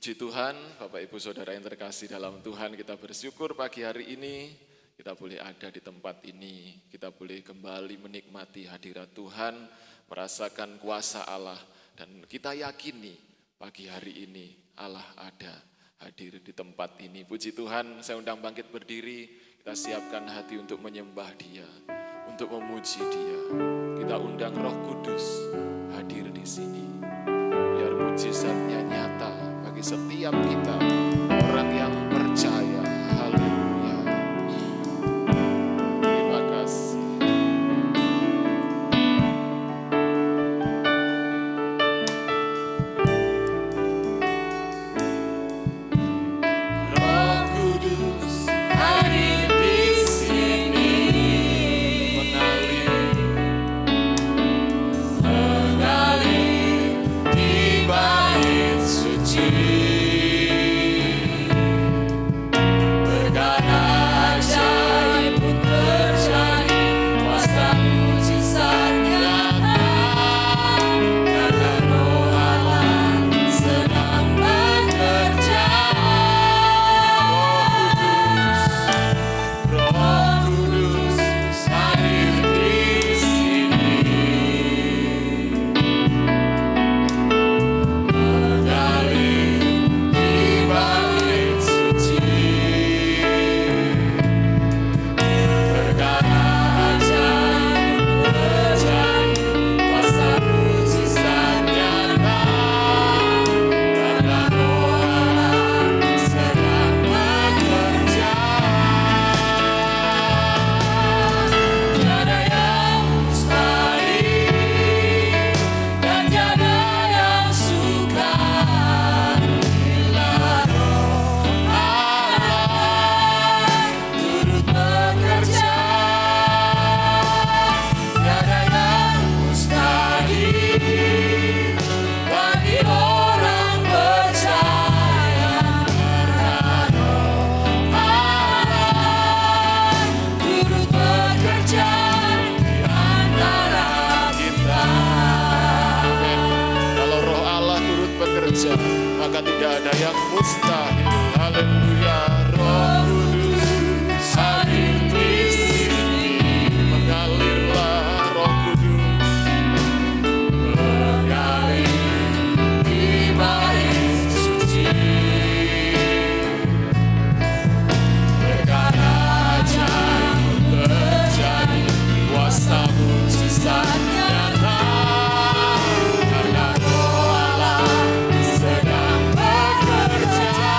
Puji Tuhan, Bapak Ibu Saudara yang terkasih dalam Tuhan, kita bersyukur pagi hari ini kita boleh ada di tempat ini, kita boleh kembali menikmati hadirat Tuhan, merasakan kuasa Allah, dan kita yakini pagi hari ini Allah ada hadir di tempat ini. Puji Tuhan, saya undang bangkit berdiri, kita siapkan hati untuk menyembah Dia, untuk memuji Dia. Kita undang Roh Kudus hadir di sini, biar mujizatnya nyata bagi setiap kita, orang yang percaya. Haleluya. Terima kasih. Roh Kudus hadir di sini, mengalir di bait suci. Maka tidak ada yang mustahil. Haleluya. Roh Kudus hadir di sini, mengalirlah Roh Kudus, mengalir di bait suci. Perkara ajaib terjadi, kuasa mujizat nyata. Karena Roh Allah sedang bekerja.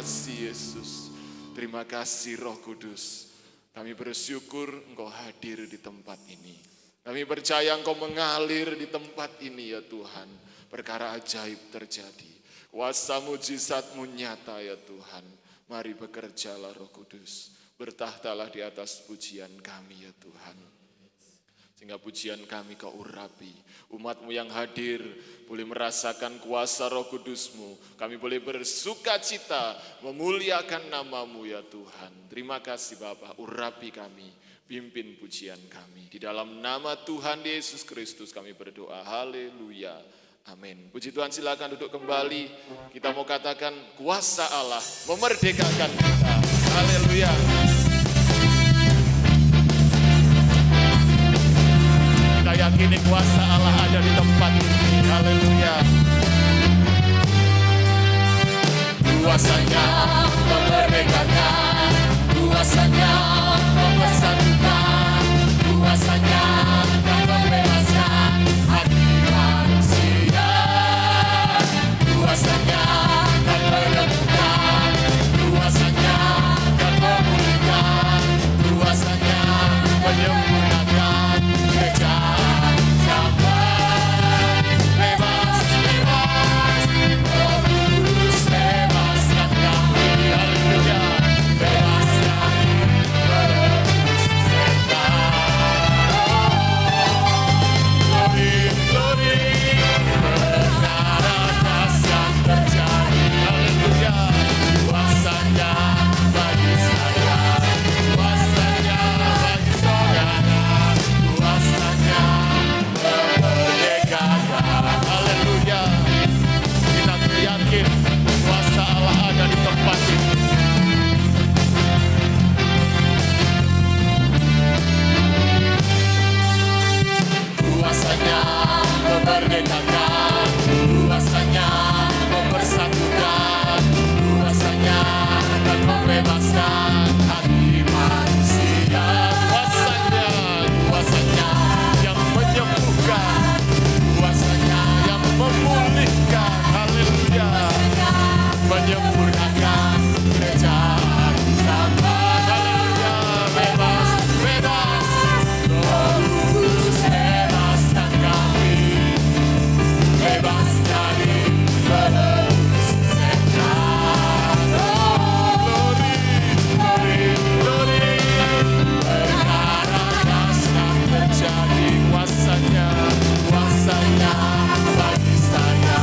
kasih Yesus. Terima kasih Roh Kudus. Kami bersyukur Engkau hadir di tempat ini. Kami percaya Engkau mengalir di tempat ini ya Tuhan. Perkara ajaib terjadi. Kuasa mujizat-Mu nyata ya Tuhan. Mari bekerjalah Roh Kudus. Bertahtalah di atas pujian kami ya Tuhan. Sehingga pujian kami Kau urapi. Umat-Mu yang hadir boleh merasakan kuasa Roh Kudus-Mu. Kami boleh bersuka cita memuliakan nama-Mu ya Tuhan. Terima kasih Bapa, urapi kami, pimpin pujian kami. Di dalam nama Tuhan Yesus Kristus kami berdoa. Haleluya. Amin. Puji Tuhan, silakan duduk kembali. Kita mau katakan kuasa Allah memerdekakan kita. Haleluya. Kita yakini kuasa Allah ada di tempat ini. Haleluya. Kuasanya memerdekakan, kuasanya mempersatukan, kuasanya akan membebaskan hati manusia. Kuasanya akan menemukan, kuasanya akan memulihkan, kuasanya menyempurnakan kerjaan zaman. Bebas, bebas, Roh Kudus bebaskan kami. Haleluya. Bebas dari belenggu setan. Glory, glory, perkara dahsyat terjadi. Haleluya. Kuasanya bagi saya, kuasanya bagi saudara, kuasanya memerdekakan. Haleluya. Kita yakin kuasa Allah ada di tempat ini. Kuasanya memerdekakan, kuasanya mempersatukan, kuasanya akan membebaskan hati manusia. Kuasanya, kuasanya yang menyembuhkan, kuasanya yang memulihkan. Haleluya. Menyempurnakan kerjaan zaman. Haleluya. Bebas, bebas, Roh Kudus bebaskan kami. Bebas dari belenggu setan. Glory, glory, glory. Perkara dahsyat terjadi. Kuasanya, kuasanya bagi saya,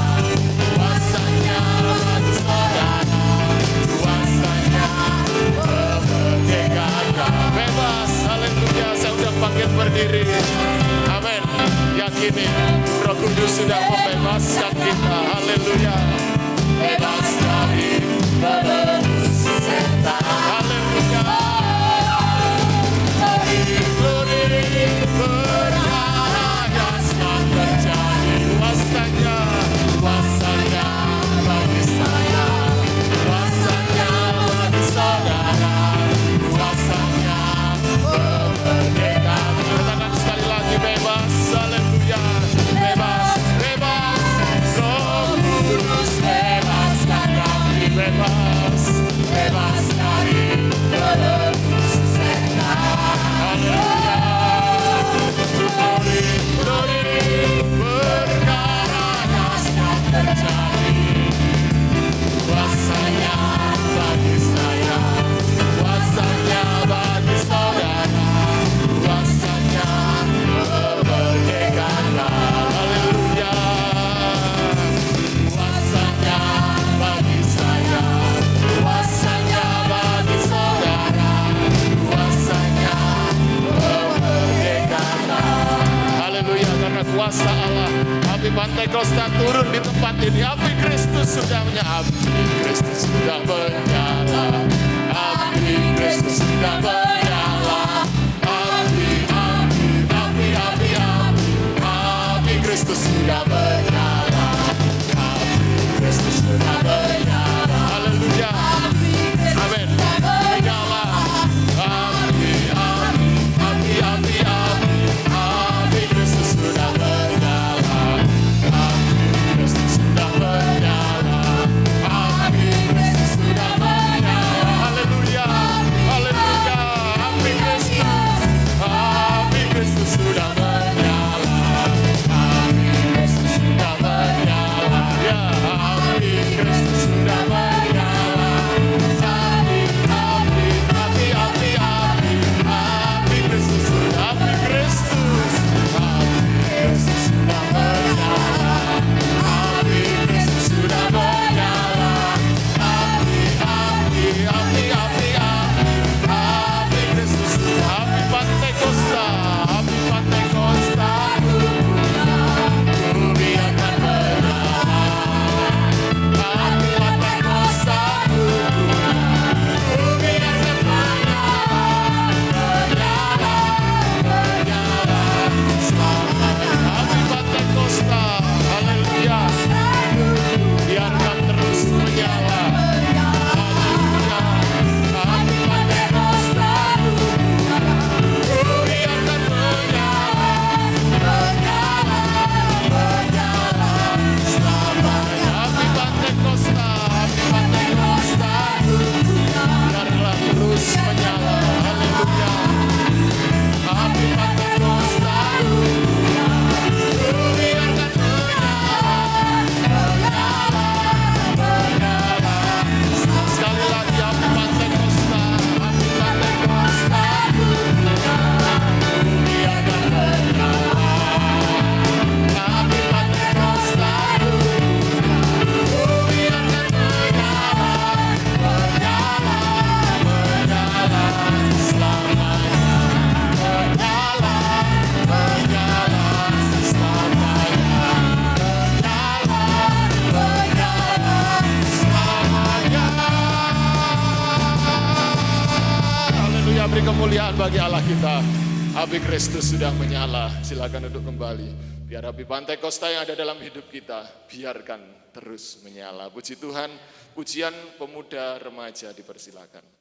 kuasanya bagi saudara, kuasanya memerdekakan. Bebas, haleluya. Saya sudah panggil berdiri. Amin. Yakini Roh Kudus sudah membebaskan kita. Haleluya. Bebas dari belenggu setan. Haleluya. Glory, glory, perkara dahsyat terjadi. Kuasanya, kuasanya bagi saya, kuasanya bagi saudara, kuasanya memerdekakan. Katakan sekali lagi, bebas. Haleluya. Bebas, bebas, Roh Kudus bebaskan kami. Bebas, bebas dari belenggu setan. Haleluya. Glory, glory, perkara dahsyat terjadi. Kuasanya bagi saya, kuasanya bagi saudara, kuasanya memerdekakan. Haleluya. Kuasanya bagi saya, kuasanya bagi saudara, kuasanya memerdekakan. Haleluya. Karena kuasa Allah, api Pantekosta turun di tempat ini. Api Kristus sudah menyala. Api Kristus sudah menyala. Api Kristus sudah menyala. Api, api, api, api, api. Api Kristus sudah menyala. Api Kristus sudah menyala. Haleluya. Amin. Menyala. Api, api, api, api, api. Api Kristus sudah menyala. Api Kristus sudah menyala. kita beri kemuliaan bagi Allah kita. Api Kristus sudah menyala. Silakan duduk kembali. Biar api Pantai Kosta yang ada dalam hidup kita, biarkan terus menyala. Puji Tuhan, pujian pemuda remaja dipersilakan.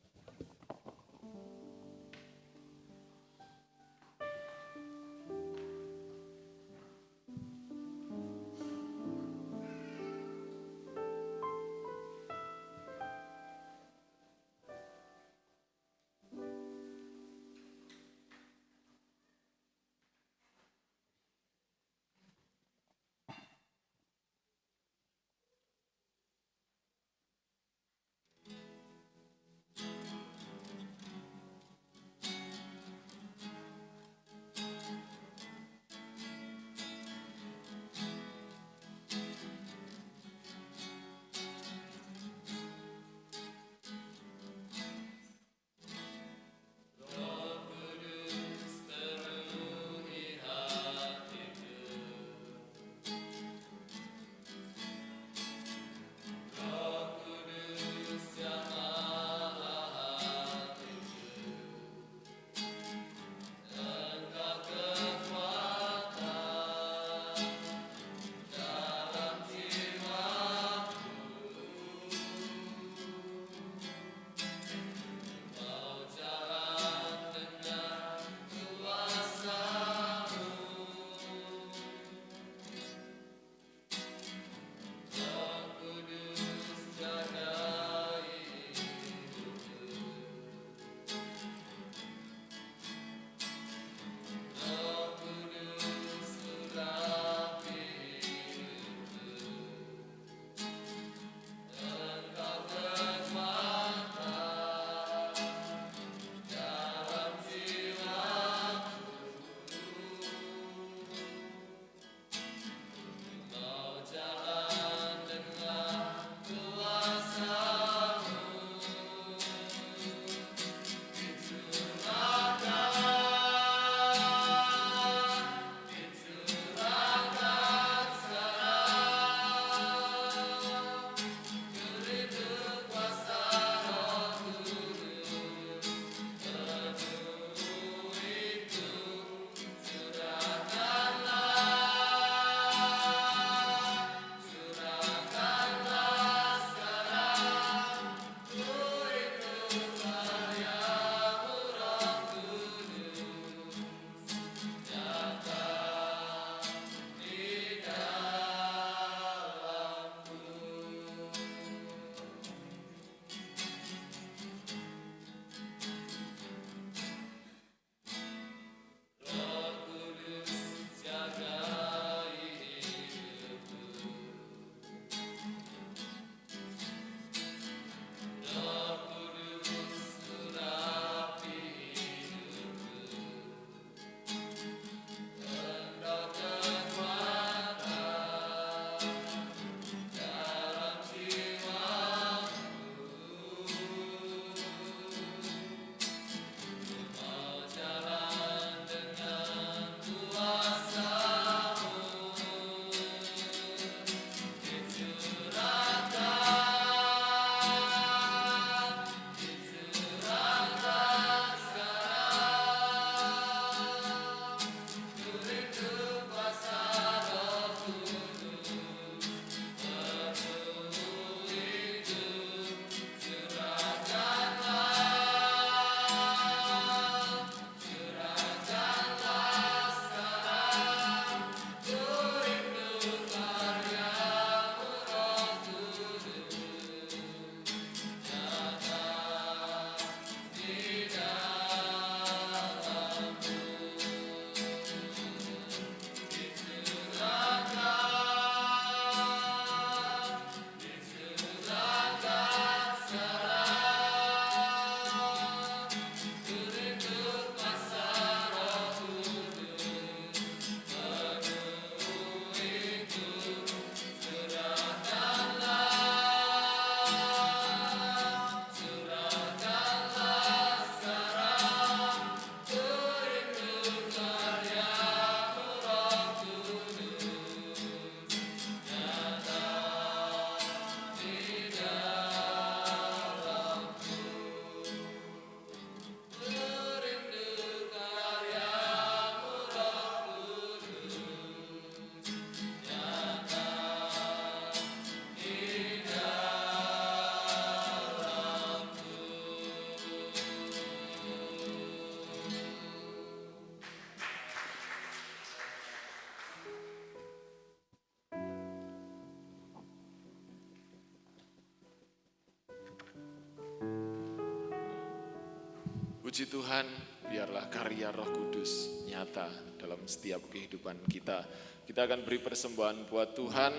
Puji Tuhan, biarlah karya Roh Kudus nyata dalam setiap kehidupan kita. Kita akan beri persembahan buat Tuhan.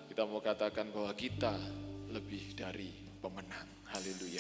Kita mau katakan bahwa kita lebih dari pemenang. Haleluya.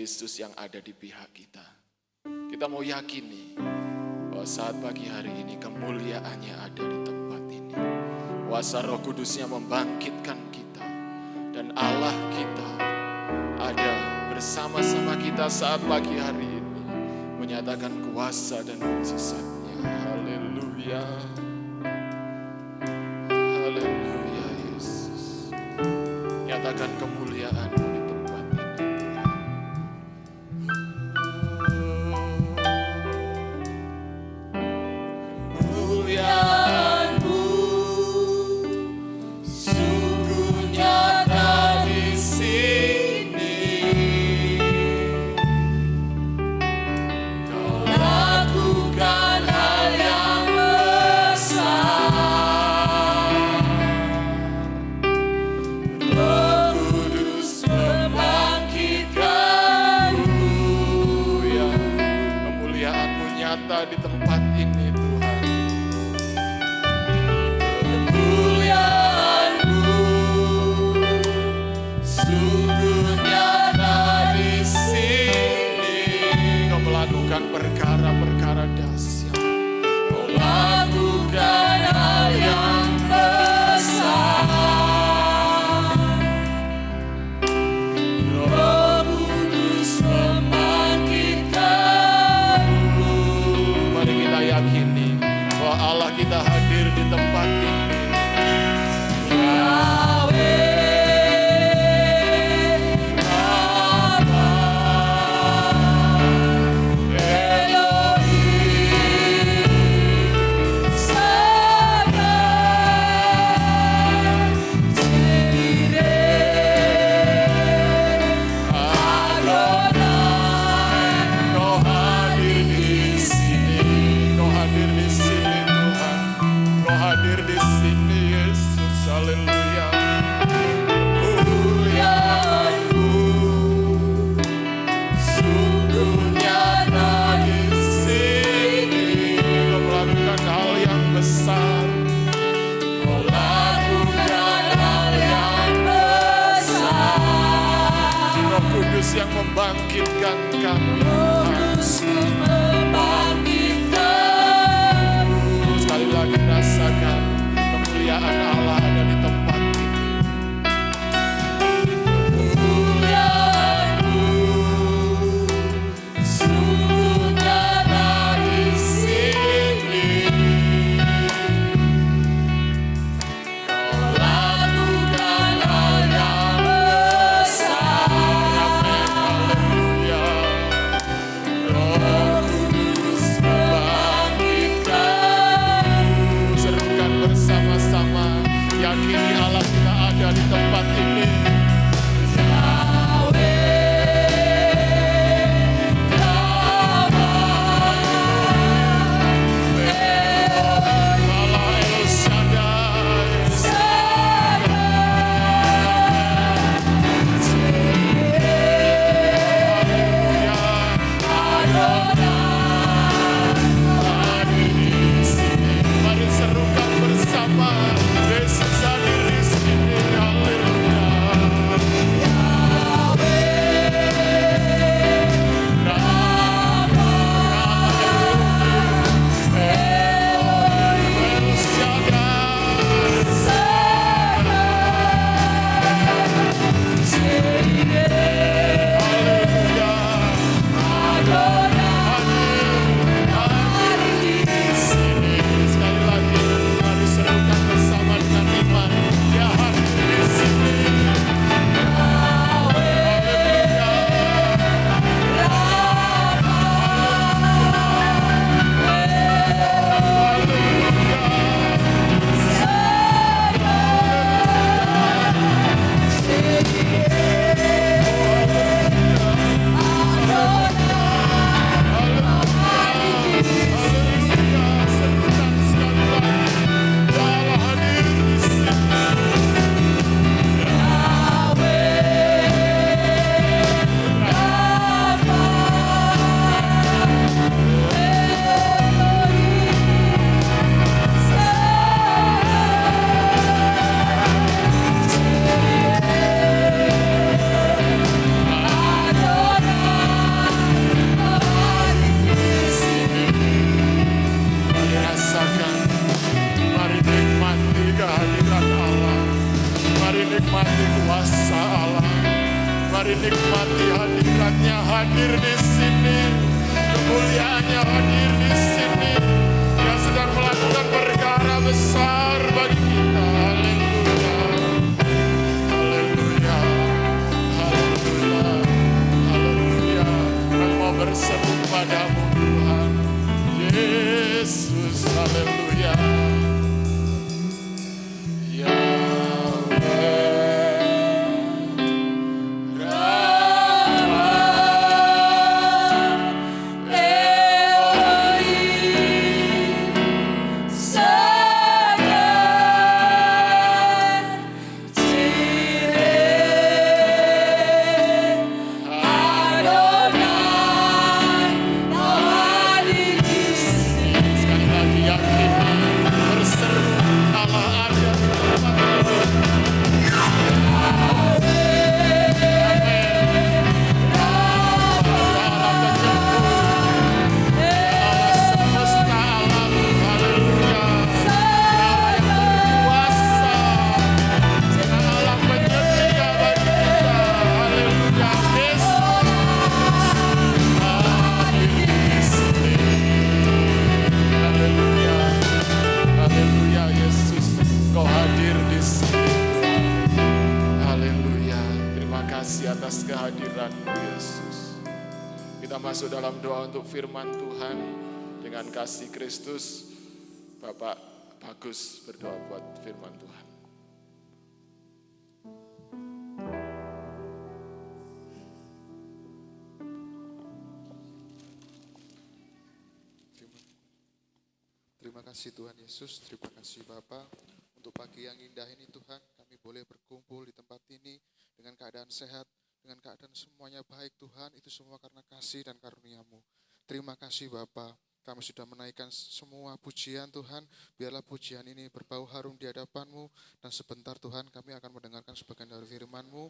Yesus yang ada di pihak kita. Kita mau yakini bahwa saat pagi hari ini kemuliaannya ada di tempat ini. Kuasa Roh Kudusnya membangkitkan kita dan Allah kita ada bersama-sama kita saat pagi hari ini, menyatakan kuasa dan mujizat-Nya. Haleluya. Haleluya Yesus. Nyatakan kemuliaan-Mu di tempat ini. Kemuliaan-Mu sungguh nyata di sini. Kau lakukan hal yang besar. Roh Kudus membangkitkan-Mu, ya. Kemuliaan-Mu nyata di tempat ini, Tuhan. Kemuliaan-Mu sungguh nyata di sini. Kau melakukan perkara-perkara dahsyat. Kau lakukan hal yang besar. Roh Kudus membangkitkan-Mu. Mari kita yakini bahwa Allah kita hadir di tempat ini. Kau hadir di sini, Kau hadir di sini Tuhan, Kau hadir di sini Yesus, haleluya. Kemuliaan-Mu sungguh nyata di sini. Kau melakukan hal yang besar. Kau lakukan hal yang besar. Roh Kudus yang membangkitkan kami. Sekali lagi rasakan kemuliaan Allah ada di tempat ini. Kemuliaan-Mu sungguh nyata di sini. Kau lakukan hal yang besar. Amin, haleluya. Roh Kudus sekali hadiratnya hadir di sini, kemuliaannya hadir di sini. Dia sedang melakukan perkara besar bagi kita. Haleluya, haleluya, haleluya. Kami mau berseru padamu Tuhan Yesus, haleluya. Atas kehadiran-Mu Yesus. Kita masuk dalam doa untuk firman Tuhan dengan kasih Kristus. Bapak Bagus berdoa buat firman Tuhan. Terima kasih Tuhan Yesus, terima kasih Bapa untuk pagi yang indah ini Tuhan. Kami boleh berkumpul di tempat ini dengan keadaan sehat, dengan keadaan semuanya baik Tuhan, itu semua karena kasih dan karunia-Mu. Terima kasih Bapa, kami sudah menaikkan semua pujian Tuhan, biarlah pujian ini berbau harum di hadapan-Mu, dan sebentar Tuhan kami akan mendengarkan sebagian dari firman-Mu.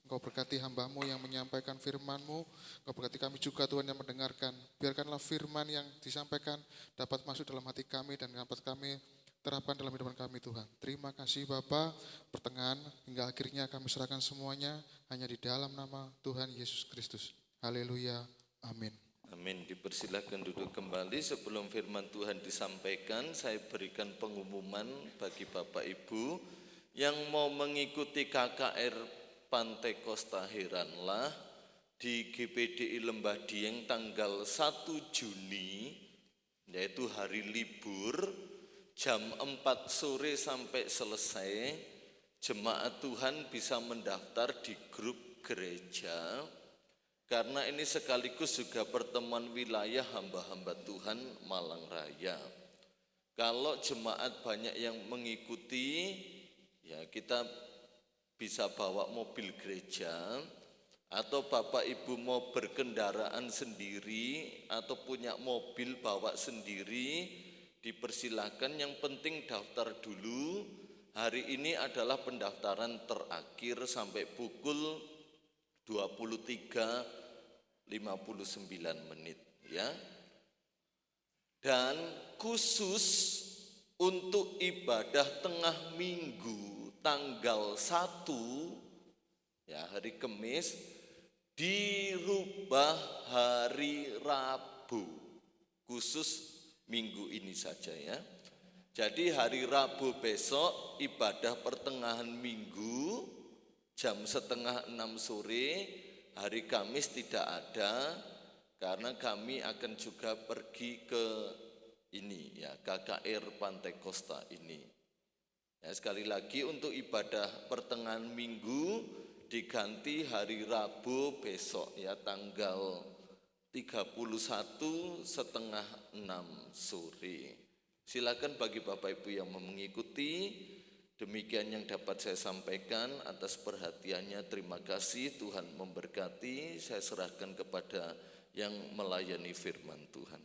Engkau berkati hamba-Mu yang menyampaikan firman-Mu, Engkau berkati kami juga Tuhan yang mendengarkan. Biarkanlah firman yang disampaikan dapat masuk dalam hati kami dan dapat kami terapkan dalam hidup kami Tuhan. Terima kasih Bapa, pertengahan hingga akhirnya kami serahkan semuanya hanya di dalam nama Tuhan Yesus Kristus. Haleluya, amin. Amin. Dipersilakan duduk kembali. Sebelum firman Tuhan disampaikan, saya berikan pengumuman bagi Bapak Ibu yang mau mengikuti KKR Pantai Kosta Heranlah di GPDI Lembah Dieng tanggal 1 Juni, yaitu hari libur, jam 4 sore sampai selesai. Jemaat Tuhan bisa mendaftar di grup gereja, karena ini sekaligus juga pertemuan wilayah hamba-hamba Tuhan Malang Raya. Kalau jemaat banyak yang mengikuti, ya kita bisa bawa mobil gereja, atau Bapak Ibu mau berkendaraan sendiri atau punya mobil bawa sendiri, dipersilahkan. Yang penting daftar dulu. Hari ini adalah pendaftaran terakhir sampai pukul 23.59 ya. Dan khusus untuk ibadah tengah minggu tanggal 1 ya, hari Kamis, dirubah hari Rabu, khusus minggu ini saja ya. Jadi hari Rabu besok ibadah pertengahan minggu jam 5:30 sore. Hari Kamis tidak ada karena kami akan juga pergi ke ini ya, KKR Pantai Kosta ini. Ya, sekali lagi untuk ibadah pertengahan minggu diganti hari Rabu besok ya, tanggal 31 5:30 sore. Silakan bagi Bapak Ibu yang mau mengikuti. Demikian yang dapat saya sampaikan. Atas perhatiannya terima kasih, Tuhan memberkati. Saya serahkan kepada yang melayani firman Tuhan.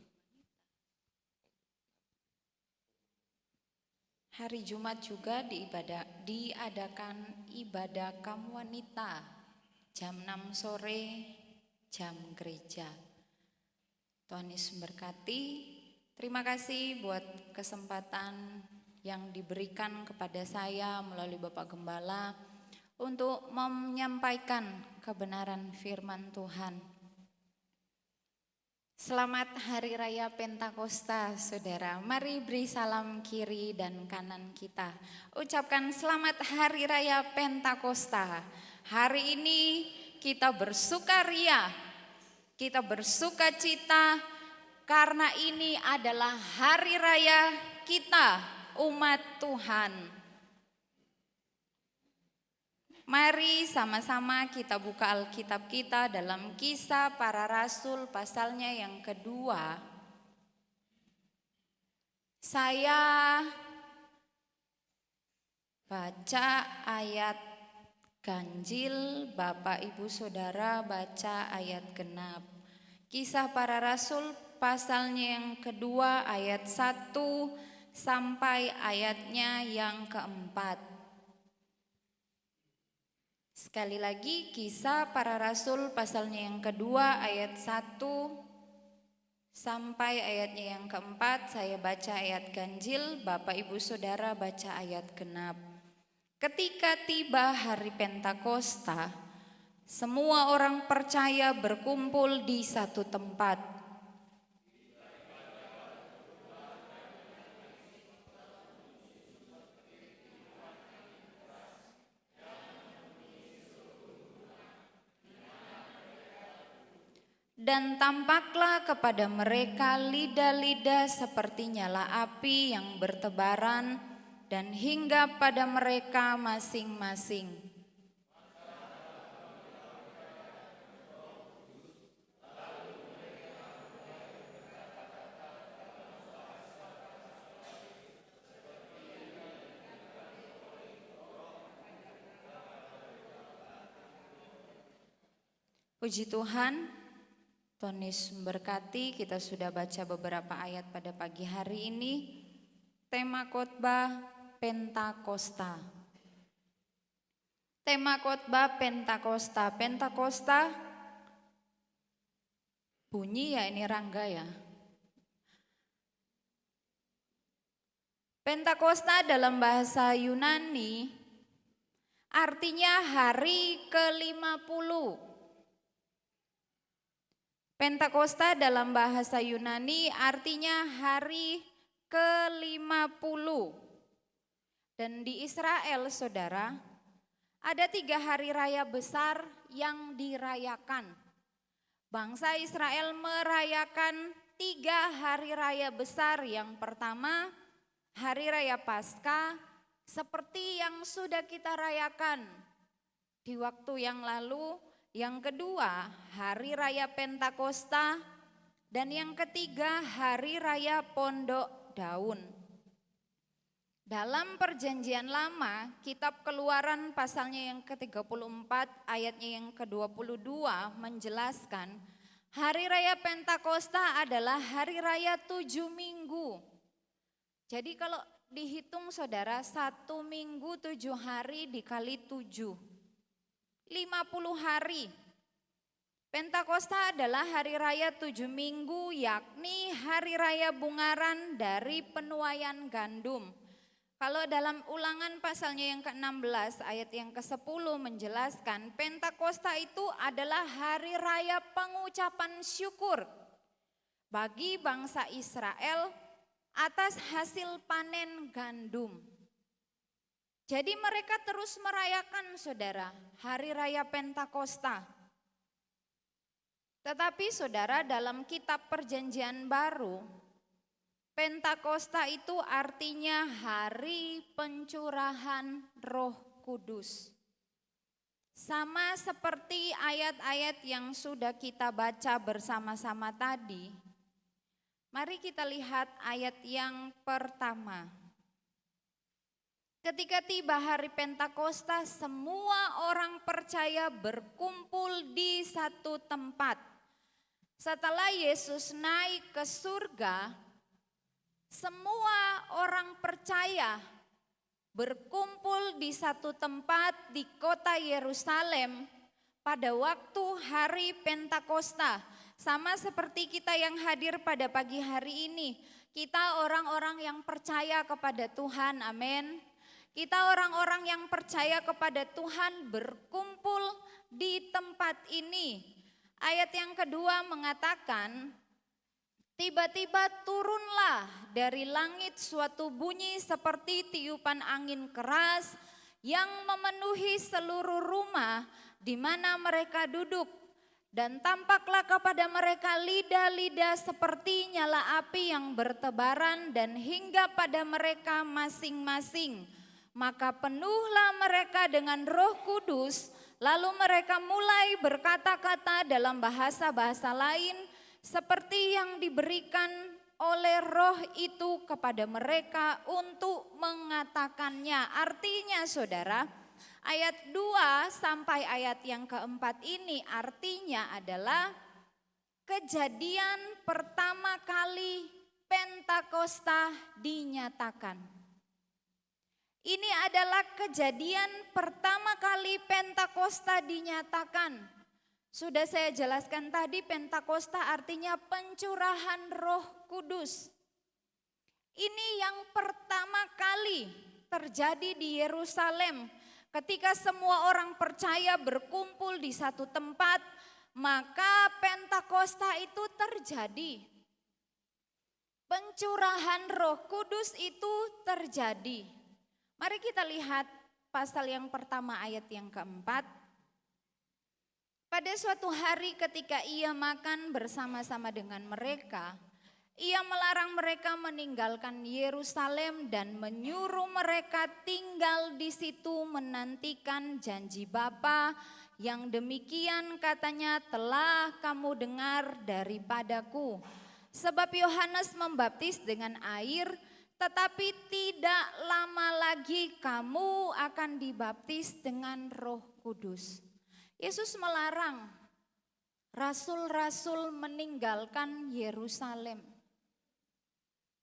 Hari Jumat juga diadakan ibadah kaum wanita jam 6 sore, jam gereja. Tuhan Yesus memberkati. Terima kasih buat kesempatan yang diberikan kepada saya melalui Bapak Gembala untuk menyampaikan kebenaran firman Tuhan. Selamat Hari Raya Pentakosta, saudara. Mari beri salam kiri dan kanan kita. Ucapkan selamat Hari Raya Pentakosta. Hari ini kita bersukaria, kita bersukacita karena ini adalah Hari Raya kita, umat Tuhan. Mari sama-sama kita buka Alkitab kita dalam Kisah Para Rasul pasalnya yang kedua. Saya baca ayat ganjil, Bapak Ibu Saudara baca ayat genap. Kisah Para Rasul pasalnya yang kedua ayat 1 sampai ayatnya yang keempat. Sekali lagi, Kisah Para Rasul pasalnya yang kedua ayat 1 sampai ayatnya yang keempat. Saya baca ayat ganjil, Bapak Ibu Saudara baca ayat genap. Ketika tiba hari Pentakosta, semua orang percaya berkumpul di satu tempat. Dan tampaklah kepada mereka lidah-lidah seperti nyala api yang bertebaran dan hinggap pada mereka masing-masing. Puji Tuhan. Tuhan Yesus memberkati. Kita sudah baca beberapa ayat pada pagi hari ini. Tema khotbah Pentakosta. Tema khotbah Pentakosta. Pentakosta bunyi ya, ini Rangga ya. Pentakosta dalam bahasa Yunani artinya hari ke-50. Pentakosta dalam bahasa Yunani artinya hari ke-50. Dan di Israel, saudara, ada 3 hari raya besar yang dirayakan. Bangsa Israel merayakan 3 hari raya besar. Yang pertama, Hari Raya Paskah, seperti yang sudah kita rayakan di waktu yang lalu. Yang kedua, Hari Raya Pentakosta, dan yang ketiga, Hari Raya Pondok Daun. Dalam Perjanjian Lama, kitab Keluaran pasalnya yang ke-34, ayatnya yang ke-22 menjelaskan, Hari Raya Pentakosta adalah hari raya 7 minggu. Jadi kalau dihitung saudara, 1 minggu 7 hari dikali 7. 50 hari. Pentakosta adalah hari raya 7 minggu, yakni hari raya bungaran dari penuaian gandum. Kalau dalam Ulangan pasalnya yang ke-16 ayat yang ke-10 menjelaskan, Pentakosta itu adalah hari raya pengucapan syukur bagi bangsa Israel atas hasil panen gandum. Jadi mereka terus merayakan, saudara, hari raya Pentakosta. Tetapi saudara, dalam kitab Perjanjian Baru, Pentakosta itu artinya hari pencurahan Roh Kudus. Sama seperti ayat-ayat yang sudah kita baca bersama-sama tadi. Mari kita lihat ayat yang pertama. Ketika tiba hari Pentakosta, semua orang percaya berkumpul di satu tempat. Setelah Yesus naik ke surga, semua orang percaya berkumpul di satu tempat di kota Yerusalem pada waktu hari Pentakosta. Sama seperti kita yang hadir pada pagi hari ini. Kita orang-orang yang percaya kepada Tuhan, amin. Kita orang-orang yang percaya kepada Tuhan berkumpul di tempat ini. Ayat yang kedua mengatakan, tiba-tiba turunlah dari langit suatu bunyi seperti tiupan angin keras yang memenuhi seluruh rumah di mana mereka duduk. Dan tampaklah kepada mereka lidah-lidah seperti nyala api yang bertebaran dan hingga pada mereka masing-masing. Maka penuhlah mereka dengan Roh Kudus, lalu mereka mulai berkata-kata dalam bahasa-bahasa lain seperti yang diberikan oleh Roh itu kepada mereka untuk mengatakannya. Artinya saudara, ayat 2 sampai ayat yang keempat ini artinya adalah kejadian pertama kali Pentakosta dinyatakan. Ini adalah kejadian pertama kali Pentakosta dinyatakan. Sudah saya jelaskan tadi, Pentakosta artinya pencurahan Roh Kudus. Ini yang pertama kali terjadi di Yerusalem. Ketika semua orang percaya berkumpul di satu tempat, maka Pentakosta itu terjadi. Pencurahan Roh Kudus itu terjadi. Mari kita lihat pasal yang pertama ayat yang keempat. Pada suatu hari ketika ia makan bersama-sama dengan mereka, ia melarang mereka meninggalkan Yerusalem dan menyuruh mereka tinggal di situ menantikan janji Bapa yang demikian katanya telah kamu dengar daripadaku. Sebab Yohanes membaptis dengan air, tetapi tidak lama lagi kamu akan dibaptis dengan Roh Kudus. Yesus melarang rasul-rasul meninggalkan Yerusalem.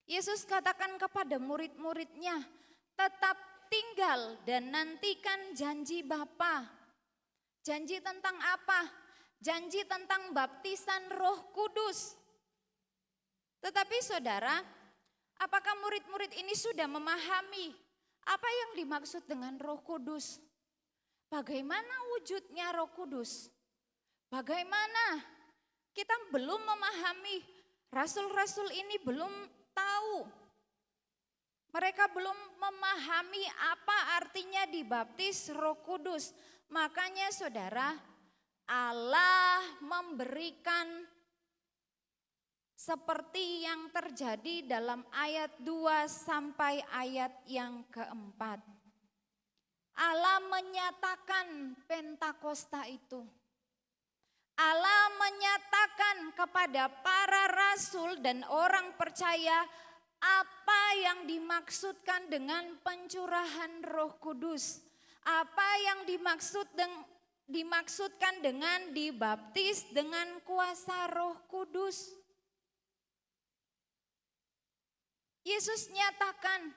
Yesus katakan kepada murid-muridnya, tetap tinggal dan nantikan janji Bapa. Janji tentang apa? Janji tentang baptisan Roh Kudus. Tetapi saudara, apakah murid-murid ini sudah memahami apa yang dimaksud dengan Roh Kudus? Bagaimana wujudnya Roh Kudus? Bagaimana? Kita belum memahami, rasul-rasul ini belum tahu. Mereka belum memahami apa artinya dibaptis Roh Kudus. Makanya saudara, Allah memberikan seperti yang terjadi dalam ayat 2 sampai ayat yang keempat. Allah menyatakan Pentakosta itu. Allah menyatakan kepada para rasul dan orang percaya apa yang dimaksudkan dengan pencurahan Roh Kudus. Apa yang dimaksudkan dengan dibaptis dengan kuasa Roh Kudus. Yesus nyatakan,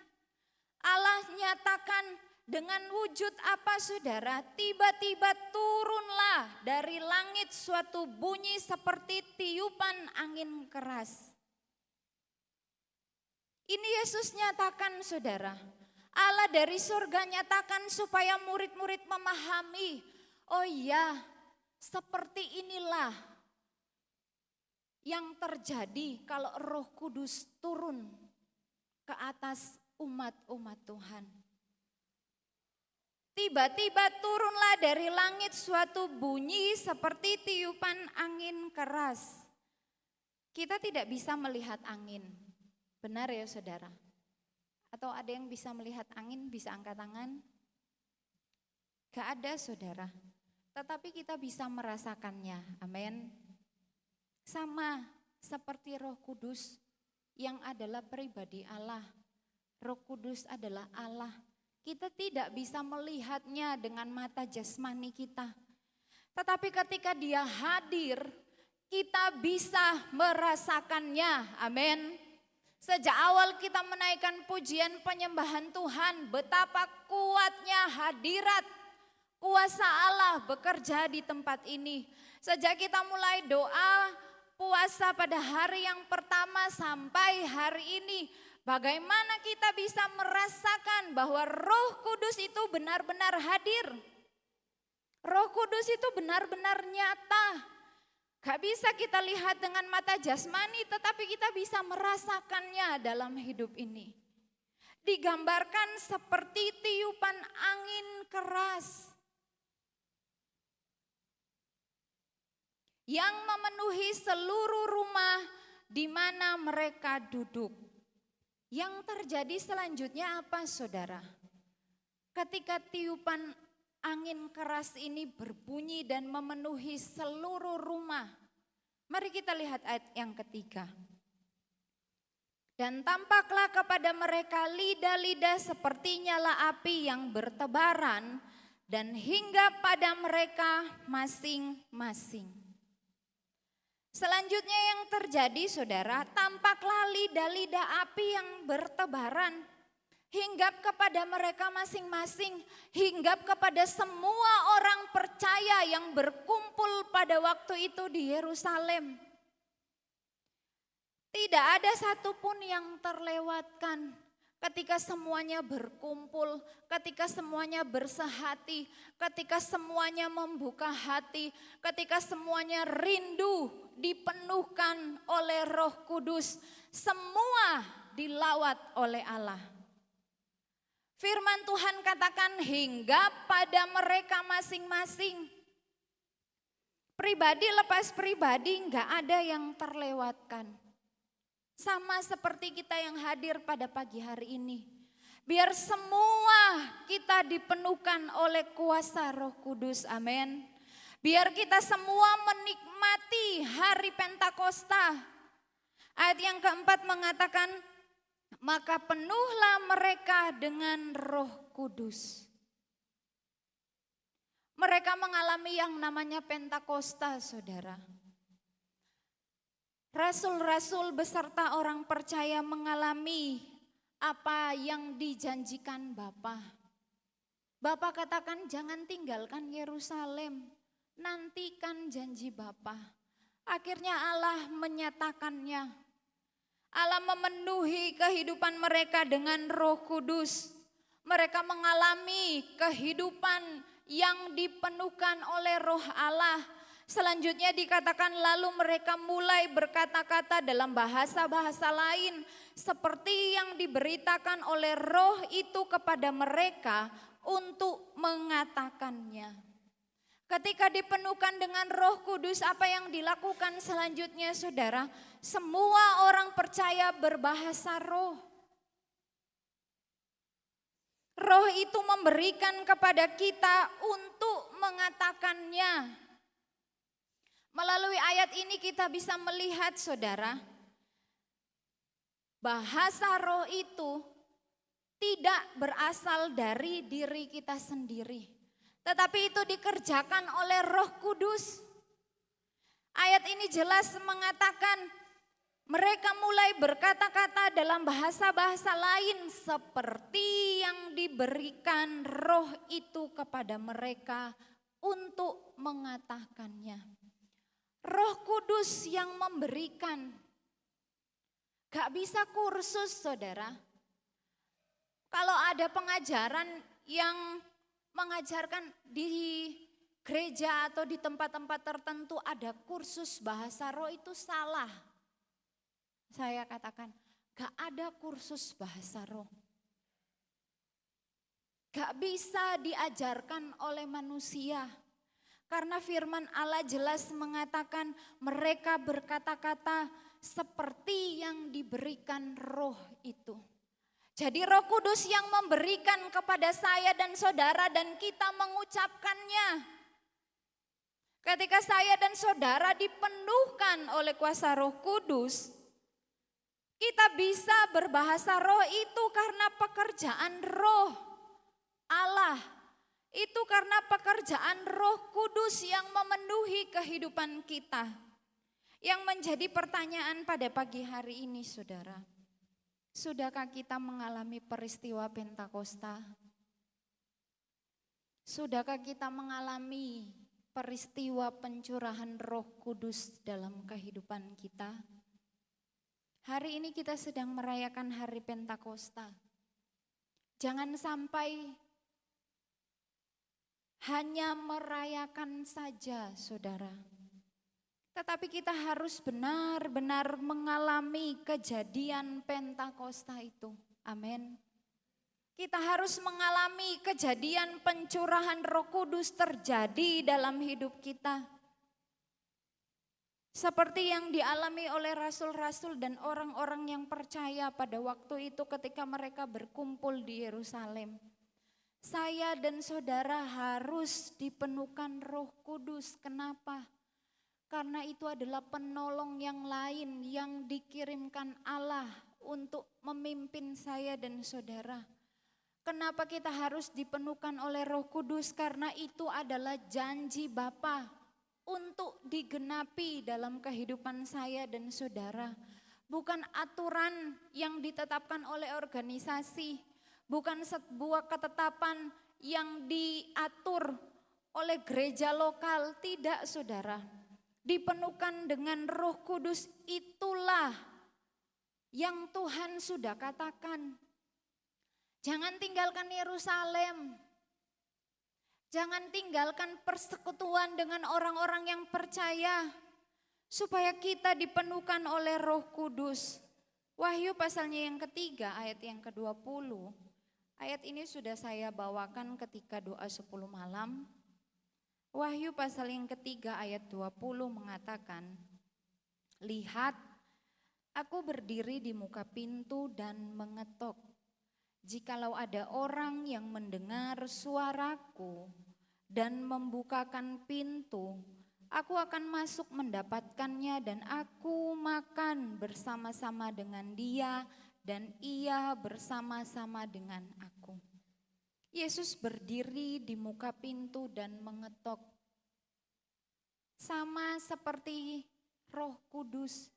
Allah nyatakan dengan wujud apa saudara? Tiba-tiba turunlah dari langit suatu bunyi seperti tiupan angin keras. Ini Yesus nyatakan saudara. Allah dari surga nyatakan supaya murid-murid memahami. Oh iya, seperti inilah yang terjadi kalau Roh Kudus turun ke atas umat-umat Tuhan. Tiba-tiba turunlah dari langit suatu bunyi seperti tiupan angin keras. Kita tidak bisa melihat angin. Benar ya saudara? Atau ada yang bisa melihat angin, bisa angkat tangan? Gak ada saudara. Tetapi kita bisa merasakannya. Amin. Sama seperti Roh Kudus yang adalah pribadi Allah. Roh Kudus adalah Allah. Kita tidak bisa melihatnya dengan mata jasmani kita. Tetapi ketika Dia hadir, kita bisa merasakannya. Amin. Sejak awal kita menaikkan pujian penyembahan Tuhan, betapa kuatnya hadirat kuasa Allah bekerja di tempat ini. Sejak kita mulai doa puasa pada hari yang pertama sampai hari ini, bagaimana kita bisa merasakan bahwa Roh Kudus itu benar-benar hadir. Roh Kudus itu benar-benar nyata. Gak bisa kita lihat dengan mata jasmani, tetapi kita bisa merasakannya dalam hidup ini. Digambarkan seperti tiupan angin keras yang memenuhi seluruh rumah di mana mereka duduk. Yang terjadi selanjutnya apa, saudara? Ketika tiupan angin keras ini berbunyi dan memenuhi seluruh rumah. Mari kita lihat ayat yang ketiga. Dan tampaklah kepada mereka lidah-lidah seperti nyala api yang bertebaran dan hinggap pada mereka masing-masing. Selanjutnya yang terjadi, saudara, tampaklah lidah-lidah api yang bertebaran. Hinggap kepada mereka masing-masing, hinggap kepada semua orang percaya yang berkumpul pada waktu itu di Yerusalem. Tidak ada satupun yang terlewatkan ketika semuanya berkumpul, ketika semuanya bersehati, ketika semuanya membuka hati, ketika semuanya rindu dipenuhkan oleh Roh Kudus, semua dilawat oleh Allah. Firman Tuhan katakan hinggap pada mereka masing-masing. Pribadi lepas pribadi enggak ada yang terlewatkan. Sama seperti kita yang hadir pada pagi hari ini. Biar semua kita dipenuhkan oleh kuasa Roh Kudus, amin. Biar kita semua menikmati hari Pentakosta. Ayat yang keempat mengatakan, maka penuhlah mereka dengan Roh Kudus. Mereka mengalami yang namanya Pentakosta, saudara. Rasul-rasul beserta orang percaya mengalami apa yang dijanjikan Bapa. Bapa katakan jangan tinggalkan Yerusalem, nantikan janji Bapa. Akhirnya Allah menyatakannya. Allah memenuhi kehidupan mereka dengan Roh Kudus. Mereka mengalami kehidupan yang dipenuhkan oleh Roh Allah. Selanjutnya dikatakan lalu mereka mulai berkata-kata dalam bahasa-bahasa lain seperti yang diberitakan oleh Roh itu kepada mereka untuk mengatakannya. Ketika dipenuhkan dengan Roh Kudus, apa yang dilakukan selanjutnya, saudara? Semua orang percaya berbahasa roh. Roh itu memberikan kepada kita untuk mengatakannya. Melalui ayat ini kita bisa melihat, saudara, bahasa roh itu tidak berasal dari diri kita sendiri. Tetapi itu dikerjakan oleh Roh Kudus. Ayat ini jelas mengatakan mereka mulai berkata-kata dalam bahasa-bahasa lain seperti yang diberikan Roh itu kepada mereka untuk mengatakannya. Roh Kudus yang memberikan. Gak bisa kursus, saudara. Kalau ada pengajaran yang mengajarkan di gereja atau di tempat-tempat tertentu ada kursus bahasa roh, itu salah. Saya katakan gak ada kursus bahasa roh. Gak bisa diajarkan oleh manusia. Karena firman Allah jelas mengatakan mereka berkata-kata seperti yang diberikan Roh itu. Jadi Roh Kudus yang memberikan kepada saya dan saudara dan kita mengucapkannya. Ketika saya dan saudara dipenuhkan oleh kuasa Roh Kudus, kita bisa berbahasa roh itu karena pekerjaan Roh Allah. Itu karena pekerjaan Roh Kudus yang memenuhi kehidupan kita. Yang menjadi pertanyaan pada pagi hari ini, saudara. Sudahkah kita mengalami peristiwa Pentakosta? Sudahkah kita mengalami peristiwa pencurahan Roh Kudus dalam kehidupan kita? Hari ini kita sedang merayakan hari Pentakosta. Jangan sampai hanya merayakan saja, saudara. Tetapi kita harus benar-benar mengalami kejadian Pentakosta itu. Amin. Kita harus mengalami kejadian pencurahan Roh Kudus terjadi dalam hidup kita. Seperti yang dialami oleh rasul-rasul dan orang-orang yang percaya pada waktu itu ketika mereka berkumpul di Yerusalem. Saya dan saudara harus dipenuhkan Roh Kudus. Kenapa? Karena itu adalah penolong yang lain yang dikirimkan Allah untuk memimpin saya dan saudara. Kenapa kita harus dipenuhkan oleh Roh Kudus? Karena itu adalah janji Bapa untuk digenapi dalam kehidupan saya dan saudara. Bukan aturan yang ditetapkan oleh organisasi, bukan sebuah ketetapan yang diatur oleh gereja lokal, tidak saudara. Dipenuhkan dengan Roh Kudus, itulah yang Tuhan sudah katakan. Jangan tinggalkan Yerusalem. Jangan tinggalkan persekutuan dengan orang-orang yang percaya. Supaya kita dipenuhkan oleh Roh Kudus. Wahyu pasalnya yang ketiga ayat yang ke-20. Ayat ini sudah saya bawakan ketika doa 10 malam. Wahyu pasal yang ketiga ayat 20 mengatakan, lihat, aku berdiri di muka pintu dan mengetok. Jikalau ada orang yang mendengar suaraku dan membukakan pintu, aku akan masuk mendapatkannya dan aku makan bersama-sama dengan dia dan ia bersama-sama dengan aku. Yesus berdiri di muka pintu dan mengetok. Sama seperti Roh Kudus.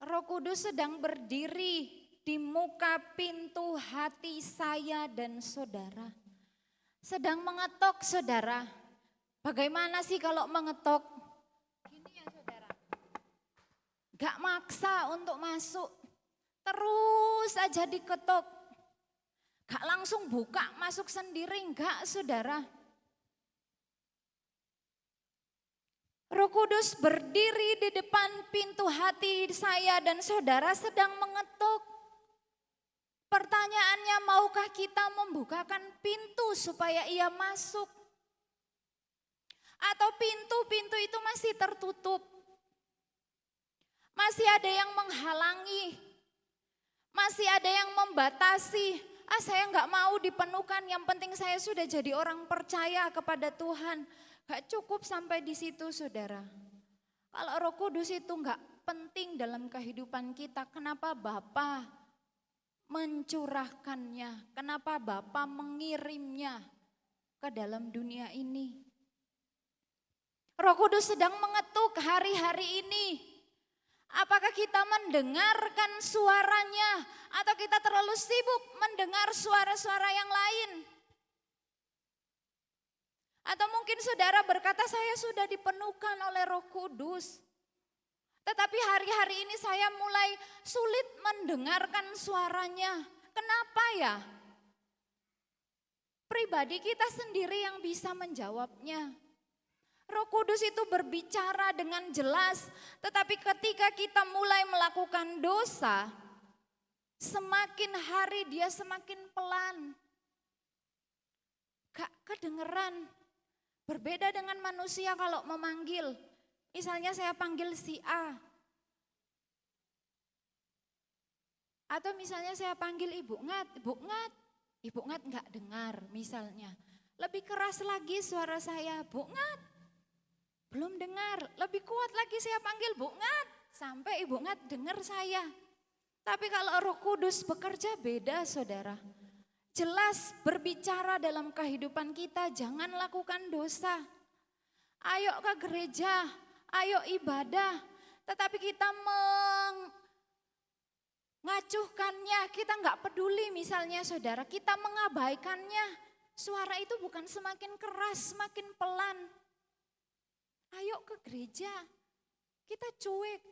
Roh Kudus sedang berdiri di muka pintu hati saya dan saudara. Sedang mengetok, saudara. Bagaimana sih kalau mengetok? Gini ya saudara. Gak maksa untuk masuk. Terus aja diketok. Gak langsung buka masuk sendiri, enggak saudara. Roh Kudus berdiri di depan pintu hati saya dan saudara sedang mengetok. Pertanyaannya, maukah kita membukakan pintu supaya ia masuk? Atau pintu-pintu itu masih tertutup? Masih ada yang menghalangi? Masih ada yang membatasi? Saya enggak mau dipenuhkan, yang penting saya sudah jadi orang percaya kepada Tuhan. Gak cukup sampai di situ saudara. Kalau Roh Kudus itu enggak penting dalam kehidupan kita, kenapa Bapa mencurahkannya? Kenapa Bapa mengirimnya ke dalam dunia ini? Roh Kudus sedang mengetuk hari-hari ini. Apakah kita mendengarkan suaranya atau kita terlalu sibuk mendengar suara-suara yang lain? Atau mungkin saudara berkata, saya sudah dipenuhkan oleh Roh Kudus. Tetapi hari-hari ini saya mulai sulit mendengarkan suaranya. Kenapa ya? Pribadi kita sendiri yang bisa menjawabnya. Roh Kudus itu berbicara dengan jelas, tetapi ketika kita mulai melakukan dosa, semakin hari dia semakin pelan. Gak kedengeran. Berbeda dengan manusia kalau memanggil. Misalnya saya panggil si A. Atau misalnya saya panggil Ibu Ngat, Ibu Ngat. Ibu Ngat gak dengar misalnya. Lebih keras lagi suara saya, Bu Ngat. Belum dengar, lebih kuat lagi saya panggil Bu Ngat. Sampai Ibu Ngat dengar saya. Tapi kalau Roh Kudus bekerja beda saudara. Jelas berbicara dalam kehidupan kita, jangan lakukan dosa. Ayo ke gereja, ayo ibadah. Tetapi kita mengacuhkannya, kita enggak peduli misalnya saudara. Kita mengabaikannya, suara itu bukan semakin keras, semakin pelan. Ayo ke gereja, kita cuek,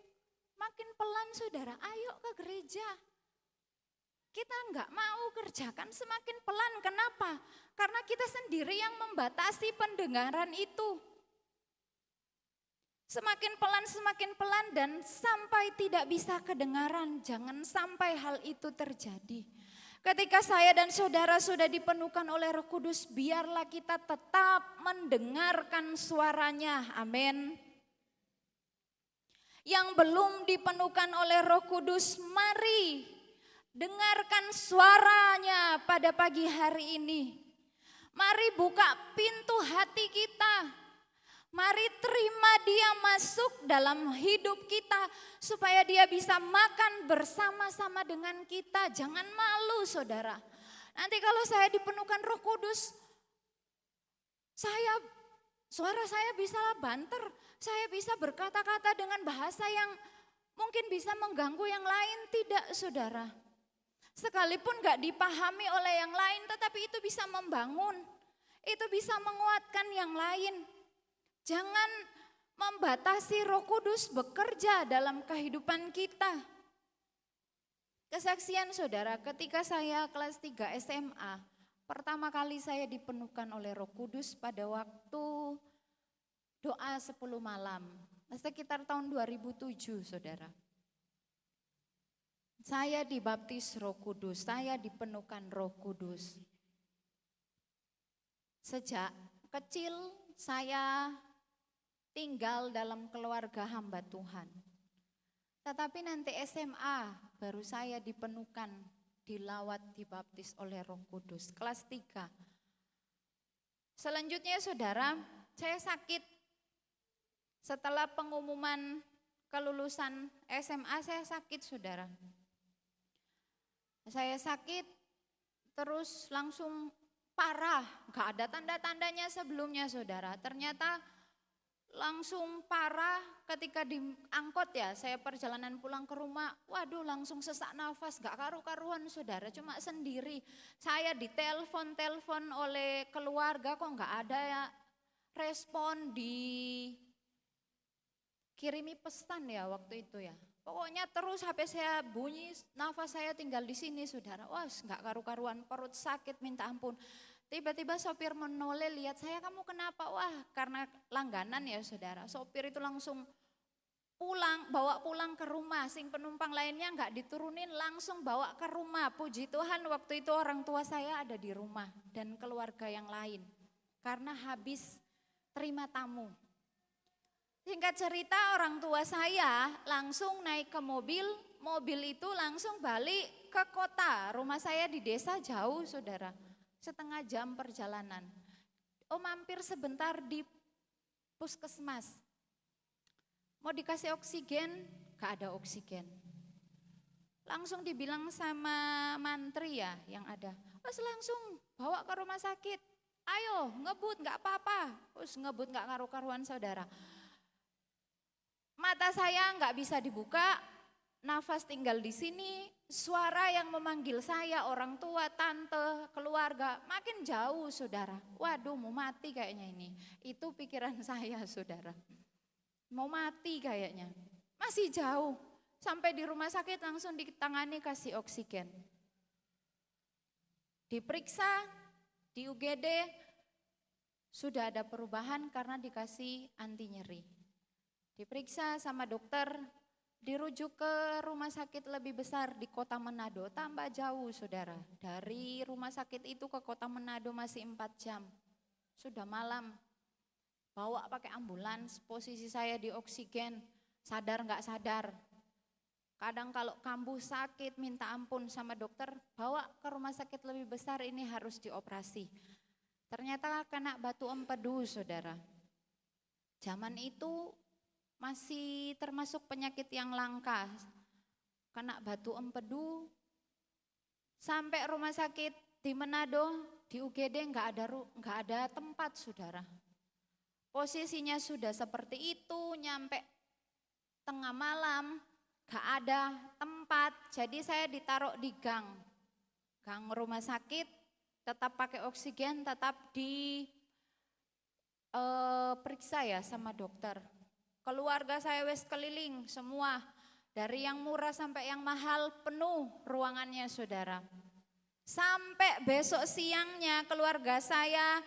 makin pelan saudara, ayo ke gereja. Kita enggak mau kerjakan semakin pelan, kenapa? Karena kita sendiri yang membatasi pendengaran itu. Semakin pelan dan sampai tidak bisa kedengaran, jangan sampai hal itu terjadi. Ketika saya dan saudara sudah dipenuhkan oleh Roh Kudus, biarlah kita tetap mendengarkan suaranya, amin. Yang belum dipenuhkan oleh Roh Kudus, mari dengarkan suaranya pada pagi hari ini. Mari buka pintu hati kita. Mari terima dia masuk dalam hidup kita supaya dia bisa makan bersama-sama dengan kita. Jangan malu saudara. Nanti kalau saya dipenuhkan Roh Kudus, suara saya bisa banter. Saya bisa berkata-kata dengan bahasa yang mungkin bisa mengganggu yang lain. Tidak saudara. Sekalipun gak dipahami oleh yang lain, tetapi itu bisa membangun. Itu bisa menguatkan yang lain. Jangan membatasi Roh Kudus bekerja dalam kehidupan kita. Kesaksian saudara, ketika saya kelas 3 SMA, pertama kali saya dipenuhkan oleh Roh Kudus pada waktu doa 10 malam. Sekitar tahun 2007 saudara. Saya dibaptis Roh Kudus, saya dipenuhkan Roh Kudus. Sejak kecil saya tinggal dalam keluarga hamba Tuhan. Tetapi nanti SMA baru saya dipenuhkan, dilawat, dibaptis oleh Roh Kudus, kelas 3. Selanjutnya saudara, saya sakit. Setelah pengumuman kelulusan SMA saya sakit saudara. Saya sakit terus langsung parah, gak ada tanda-tandanya sebelumnya saudara. Ternyata langsung parah ketika diangkut ya, saya perjalanan pulang ke rumah, waduh langsung sesak nafas, gak karu-karuan saudara, cuma sendiri. Saya ditelepon oleh keluarga kok gak ada ya respon, dikirimi pesan ya waktu itu ya. Pokoknya terus HP saya bunyi, nafas saya tinggal di sini saudara, wah gak karu-karuan, perut sakit minta ampun. Tiba-tiba sopir menoleh lihat saya, kamu kenapa? Wah karena langganan ya saudara. Sopir itu langsung bawa pulang ke rumah. Sing penumpang lainnya enggak diturunin, langsung bawa ke rumah. Puji Tuhan waktu itu orang tua saya ada di rumah dan keluarga yang lain. Karena habis terima tamu. Singkat cerita orang tua saya langsung naik ke mobil itu langsung balik ke kota. Rumah saya di desa jauh saudara. Setengah jam perjalanan. Mampir sebentar di puskesmas. Mau dikasih oksigen, gak ada oksigen. Langsung dibilang sama mantri ya yang ada. Terus langsung bawa ke rumah sakit. Ayo ngebut gak apa-apa. Terus ngebut gak karu-karuan saudara. Mata saya gak bisa dibuka. Nafas tinggal di sini, suara yang memanggil saya, orang tua, tante, keluarga, makin jauh saudara. Waduh mau mati kayaknya ini. Itu pikiran saya saudara. Mau mati kayaknya. Masih jauh. Sampai di rumah sakit langsung ditangani kasih oksigen. Diperiksa di UGD, sudah ada perubahan karena dikasih anti nyeri. Diperiksa sama dokter, dirujuk ke rumah sakit lebih besar di kota Manado, tambah jauh saudara. Dari rumah sakit itu ke kota Manado masih 4 jam. Sudah malam, bawa pakai ambulans, posisi saya di oksigen, sadar gak sadar. Kadang kalau kambuh sakit minta ampun sama dokter, bawa ke rumah sakit lebih besar, ini harus dioperasi. Ternyata kena batu empedu saudara. Zaman itu masih termasuk penyakit yang langka, kena batu empedu, sampai rumah sakit di Manado, di UGD nggak ada tempat saudara. Posisinya sudah seperti itu, nyampe tengah malam, nggak ada tempat, jadi saya ditaruh di gang rumah sakit, tetap pakai oksigen, tetap diperiksa ya sama dokter. Keluarga saya wes keliling semua, Dari yang murah sampai yang mahal penuh ruangannya saudara. Sampai besok siangnya keluarga saya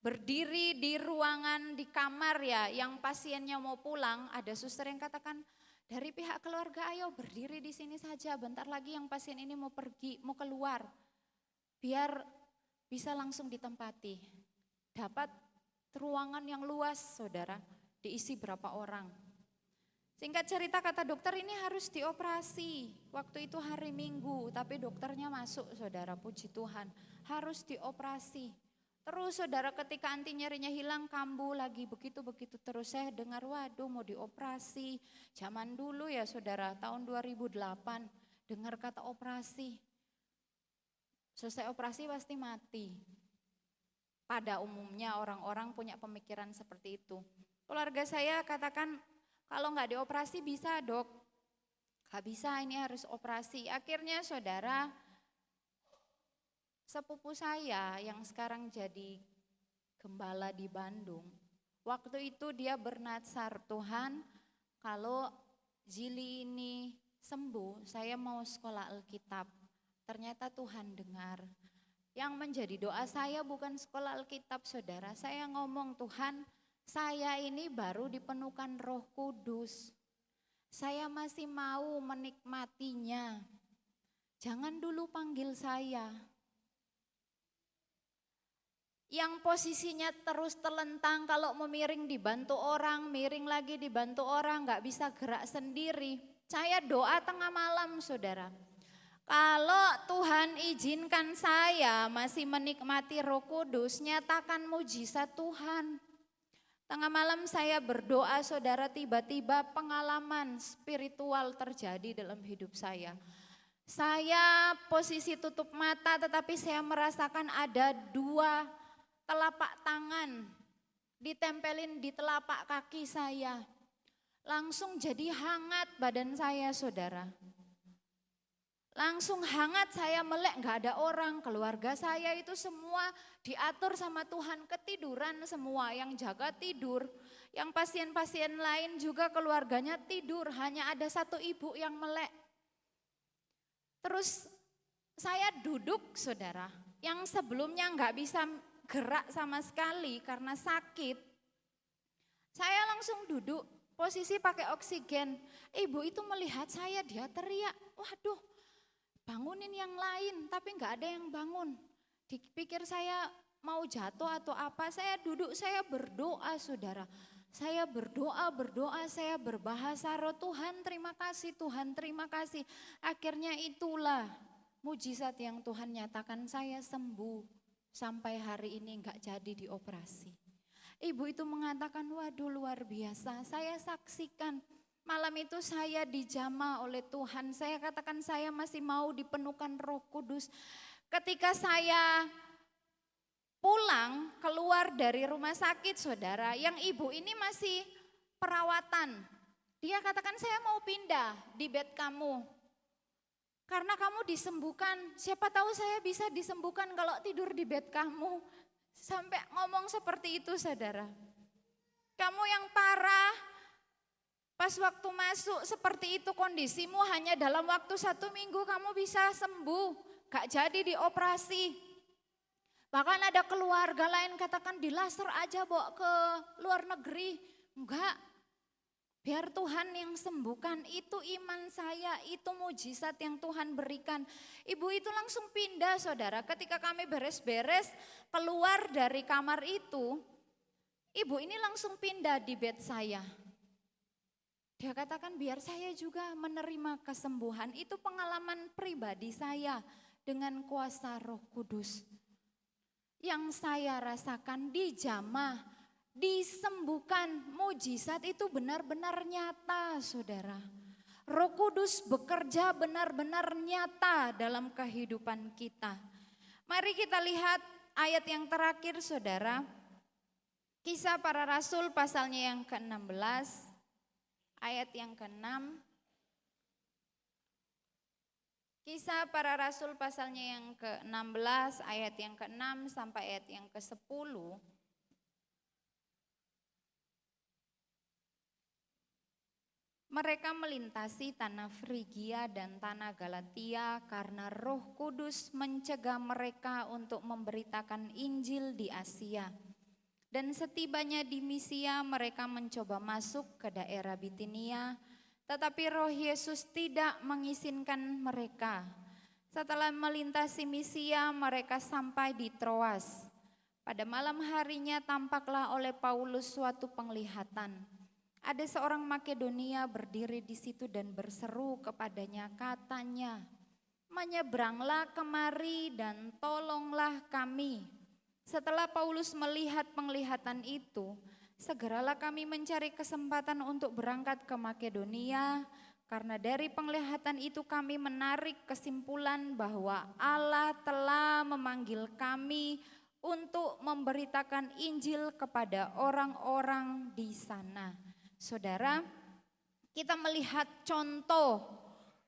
berdiri di ruangan di kamar ya, yang pasiennya mau pulang, ada suster yang katakan, dari pihak keluarga ayo berdiri di sini saja, bentar lagi yang pasien ini mau pergi, mau keluar. Biar bisa langsung ditempati. Dapat ruangan yang luas saudara, diisi berapa orang. Singkat cerita kata dokter ini harus dioperasi, waktu itu hari Minggu, tapi dokternya masuk saudara, puji Tuhan, harus dioperasi. Terus saudara ketika anti nyerinya hilang, kambuh lagi begitu-begitu terus saya dengar waduh mau dioperasi. Zaman dulu ya saudara, tahun 2008 dengar kata operasi. Selesai operasi pasti mati. Pada umumnya orang-orang punya pemikiran seperti itu. Keluarga saya katakan kalau nggak dioperasi bisa dok, nggak bisa ini harus operasi. Akhirnya saudara, sepupu saya yang sekarang jadi gembala di Bandung, waktu itu dia bernazar, Tuhan kalau Zili ini sembuh saya mau sekolah Alkitab. Ternyata Tuhan dengar. Yang menjadi doa saya bukan sekolah Alkitab saudara, saya ngomong Tuhan saya ini baru dipenuhkan Roh Kudus. Saya masih mau menikmatinya. Jangan dulu panggil saya. Yang posisinya terus telentang kalau mau miring dibantu orang, miring lagi dibantu orang, gak bisa gerak sendiri. Saya doa tengah malam saudara. Kalau Tuhan izinkan saya masih menikmati Roh Kudus, nyatakan mujizat Tuhan. Tengah malam saya berdoa saudara, tiba-tiba pengalaman spiritual terjadi dalam hidup saya. Saya posisi tutup mata tetapi saya merasakan ada 2 telapak tangan ditempelin di telapak kaki saya. Langsung jadi hangat badan saya saudara. Langsung hangat saya melek, gak ada orang, keluarga saya itu semua diatur sama Tuhan, ketiduran semua, yang jaga tidur, yang pasien-pasien lain juga keluarganya tidur, hanya ada 1 ibu yang melek. Terus saya duduk saudara, yang sebelumnya gak bisa gerak sama sekali karena sakit, saya langsung duduk, posisi pakai oksigen, ibu itu melihat saya, dia teriak, waduh, bangunin yang lain, tapi nggak ada yang bangun. Dipikir saya mau jatuh atau apa, saya duduk, saya berdoa saudara. Saya berdoa, saya berbahasa roh, Tuhan terima kasih, Tuhan terima kasih. Akhirnya itulah mujizat yang Tuhan nyatakan, saya sembuh. Sampai hari ini nggak jadi dioperasi. Ibu itu mengatakan, waduh luar biasa, saya saksikan. Malam itu saya dijamah oleh Tuhan, saya katakan saya masih mau dipenuhkan Roh Kudus. Ketika saya pulang keluar dari rumah sakit saudara, yang ibu ini masih perawatan. Dia katakan saya mau pindah di bed kamu. Karena kamu disembuhkan, siapa tahu saya bisa disembuhkan kalau tidur di bed kamu. Sampai ngomong seperti itu saudara. Kamu yang parah. Pas waktu masuk seperti itu kondisimu, hanya dalam waktu 1 minggu kamu bisa sembuh, gak jadi dioperasi. Bahkan ada keluarga lain katakan di laser aja bawa ke luar negeri. Enggak, biar Tuhan yang sembuhkan, itu iman saya, itu mujizat yang Tuhan berikan. Ibu itu langsung pindah saudara, ketika kami beres-beres keluar dari kamar itu, ibu ini langsung pindah di bed saya. Dia katakan biar saya juga menerima kesembuhan, itu pengalaman pribadi saya dengan kuasa Roh Kudus. Yang saya rasakan dijamah, disembuhkan, mujizat itu benar-benar nyata saudara. Roh Kudus bekerja benar-benar nyata dalam kehidupan kita. Mari kita lihat ayat yang terakhir saudara. Kisah Para Rasul pasalnya yang ke-16. Ayat yang ke-6, Kisah Para Rasul pasalnya yang ke-16, ayat yang ke-6 sampai ayat yang ke-10. Mereka melintasi tanah Frigia dan tanah Galatia karena Roh Kudus mencegah mereka untuk memberitakan Injil di Asia. Dan setibanya di Misia mereka mencoba masuk ke daerah Bitinia, tetapi Roh Yesus tidak mengizinkan mereka. Setelah melintasi Misia mereka sampai di Troas. Pada malam harinya tampaklah oleh Paulus suatu penglihatan. Ada seorang Makedonia berdiri di situ dan berseru kepadanya, katanya, "Menyeberanglah kemari dan tolonglah kami." Setelah Paulus melihat penglihatan itu, segeralah kami mencari kesempatan untuk berangkat ke Makedonia, karena dari penglihatan itu kami menarik kesimpulan bahwa Allah telah memanggil kami untuk memberitakan Injil kepada orang-orang di sana. Saudara, kita melihat contoh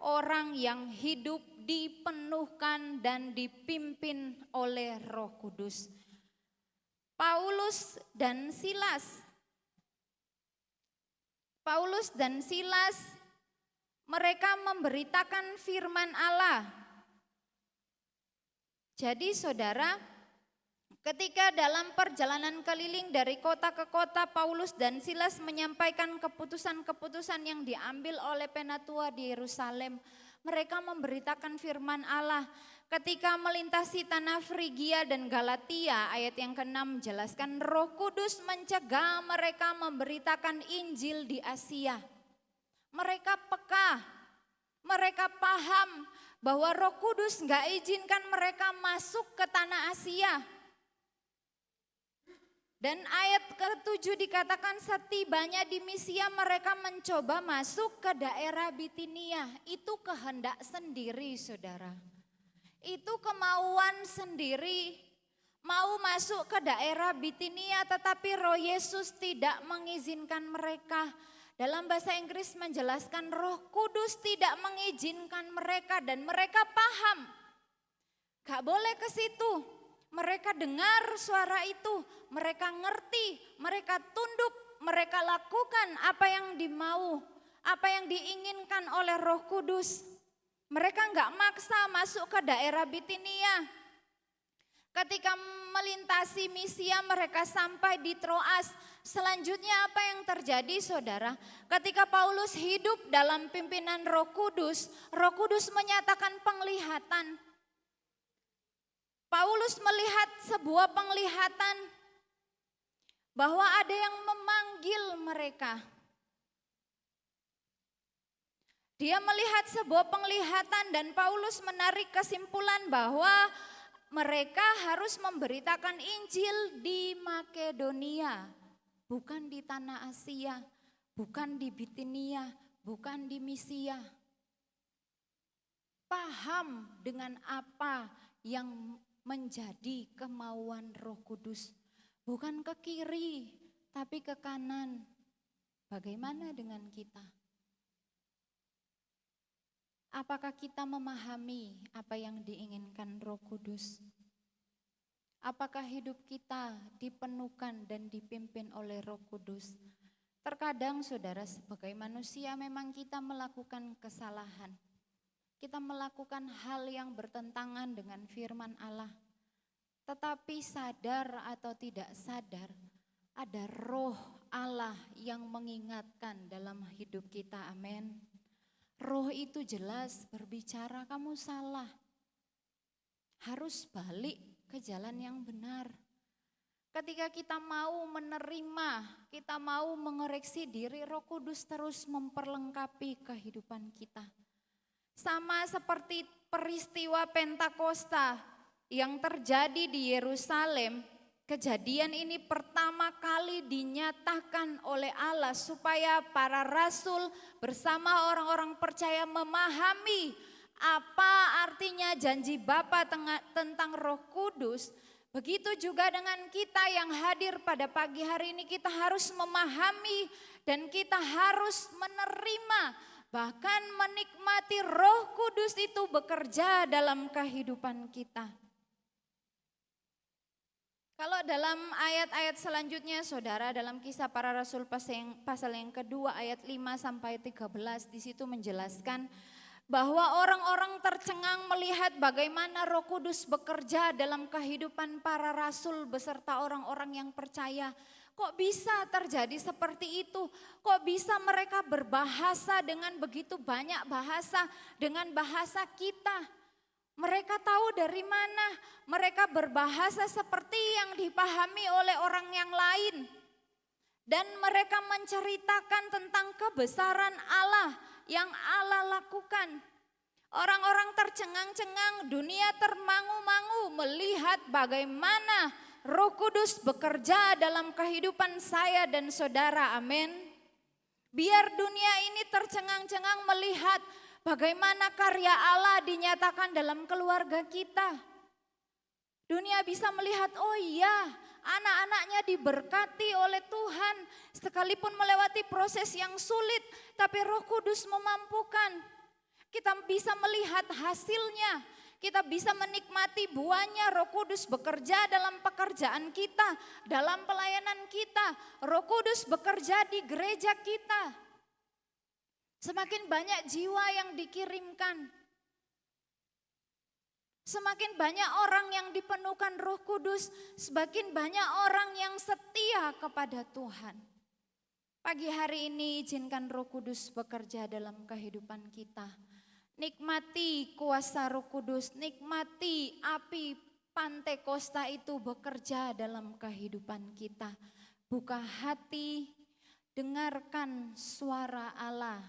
orang yang hidup dipenuhkan dan dipimpin oleh Roh Kudus. Paulus dan Silas, mereka memberitakan firman Allah. Jadi saudara, ketika dalam perjalanan keliling dari kota ke kota, Paulus dan Silas menyampaikan keputusan-keputusan yang diambil oleh Penatua di Yerusalem. Mereka memberitakan firman Allah. Ketika melintasi tanah Frigia dan Galatia, ayat yang ke-6 menjelaskan Roh Kudus mencegah mereka memberitakan Injil di Asia. Mereka peka, mereka paham bahwa Roh Kudus gak izinkan mereka masuk ke tanah Asia. Dan ayat ke-7 dikatakan setibanya di Misia mereka mencoba masuk ke daerah Bitinia. Itu kehendak sendiri saudara. Itu kemauan sendiri. Mau masuk ke daerah Bitinia tetapi Roh Yesus tidak mengizinkan mereka. Dalam bahasa Inggris menjelaskan Roh Kudus tidak mengizinkan mereka dan mereka paham. Gak boleh ke situ. Mereka dengar suara itu, mereka ngerti, mereka tunduk, mereka lakukan apa yang dimau, apa yang diinginkan oleh Roh Kudus. Mereka enggak maksa masuk ke daerah Bitinia. Ketika melintasi Misia mereka sampai di Troas. Selanjutnya apa yang terjadi saudara? Ketika Paulus hidup dalam pimpinan Roh Kudus menyatakan penglihatan. Paulus melihat sebuah penglihatan bahwa ada yang memanggil mereka. Dia melihat sebuah penglihatan dan Paulus menarik kesimpulan bahwa mereka harus memberitakan Injil di Makedonia, bukan di tanah Asia, bukan di Bitinia, bukan di Misia. Paham dengan apa yang menjadi kemauan Roh Kudus. Bukan ke kiri, tapi ke kanan. Bagaimana dengan kita? Apakah kita memahami apa yang diinginkan Roh Kudus? Apakah hidup kita dipenuhkan dan dipimpin oleh Roh Kudus? Terkadang saudara sebagai manusia memang kita melakukan kesalahan. Kita melakukan hal yang bertentangan dengan firman Allah. Tetapi sadar atau tidak sadar, ada Roh Allah yang mengingatkan dalam hidup kita, amin. Roh itu jelas berbicara, kamu salah. Harus balik ke jalan yang benar. Ketika kita mau menerima, kita mau mengoreksi diri, Roh Kudus terus memperlengkapi kehidupan kita. Sama seperti peristiwa Pentakosta yang terjadi di Yerusalem, kejadian ini pertama kali dinyatakan oleh Allah supaya para rasul bersama orang-orang percaya memahami apa artinya janji Bapa tentang Roh Kudus. Begitu juga dengan kita yang hadir pada pagi hari ini, kita harus memahami dan kita harus menerima, bahkan menikmati Roh Kudus itu bekerja dalam kehidupan kita. Kalau dalam ayat-ayat selanjutnya saudara, dalam Kisah Para Rasul pasal yang kedua ayat 5 sampai 13, di situ menjelaskan bahwa orang-orang tercengang melihat bagaimana Roh Kudus bekerja dalam kehidupan para rasul beserta orang-orang yang percaya. Kok bisa terjadi seperti itu? Kok bisa mereka berbahasa dengan begitu banyak bahasa, dengan bahasa kita? Mereka tahu dari mana? Mereka berbahasa seperti yang dipahami oleh orang yang lain. Dan mereka menceritakan tentang kebesaran Allah yang Allah lakukan. Orang-orang tercengang-cengang, dunia termangu-mangu melihat bagaimana Roh Kudus bekerja dalam kehidupan saya dan saudara, amin. Biar dunia ini tercengang-cengang melihat bagaimana karya Allah dinyatakan dalam keluarga kita. Dunia bisa melihat, oh iya, anak-anaknya diberkati oleh Tuhan. Sekalipun melewati proses yang sulit, tapi Roh Kudus memampukan. Kita bisa melihat hasilnya. Kita bisa menikmati buahnya. Roh Kudus bekerja dalam pekerjaan kita, dalam pelayanan kita. Roh Kudus bekerja di gereja kita. Semakin banyak jiwa yang dikirimkan, semakin banyak orang yang dipenuhkan Roh Kudus, semakin banyak orang yang setia kepada Tuhan. Pagi hari ini izinkan Roh Kudus bekerja dalam kehidupan kita. Nikmati kuasa Roh Kudus, nikmati api Pantekosta itu bekerja dalam kehidupan kita. Buka hati, dengarkan suara Allah.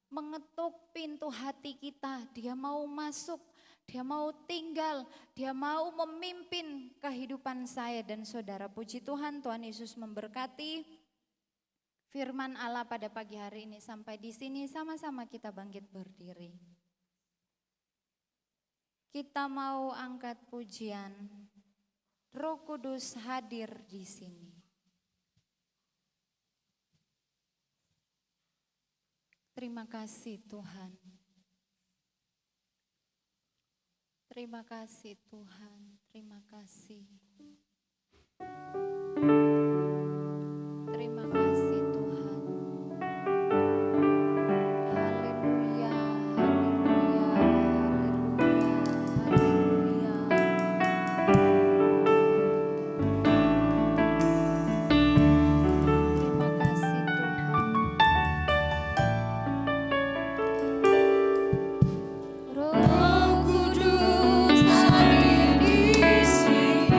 Mengetuk pintu hati kita, Dia mau masuk, Dia mau tinggal, Dia mau memimpin kehidupan saya dan saudara. Puji Tuhan, Tuhan Yesus memberkati firman Allah pada pagi hari ini. Sampai di sini sama-sama kita bangkit berdiri. Kita mau angkat pujian, Roh Kudus hadir di sini. Terima kasih Tuhan. Terima kasih Tuhan. Terima kasih. Terima kasih Tuhan. Haleluya, haleluya, haleluya, haleluya. Terima kasih Tuhan. Roh Kudus hadir di sini.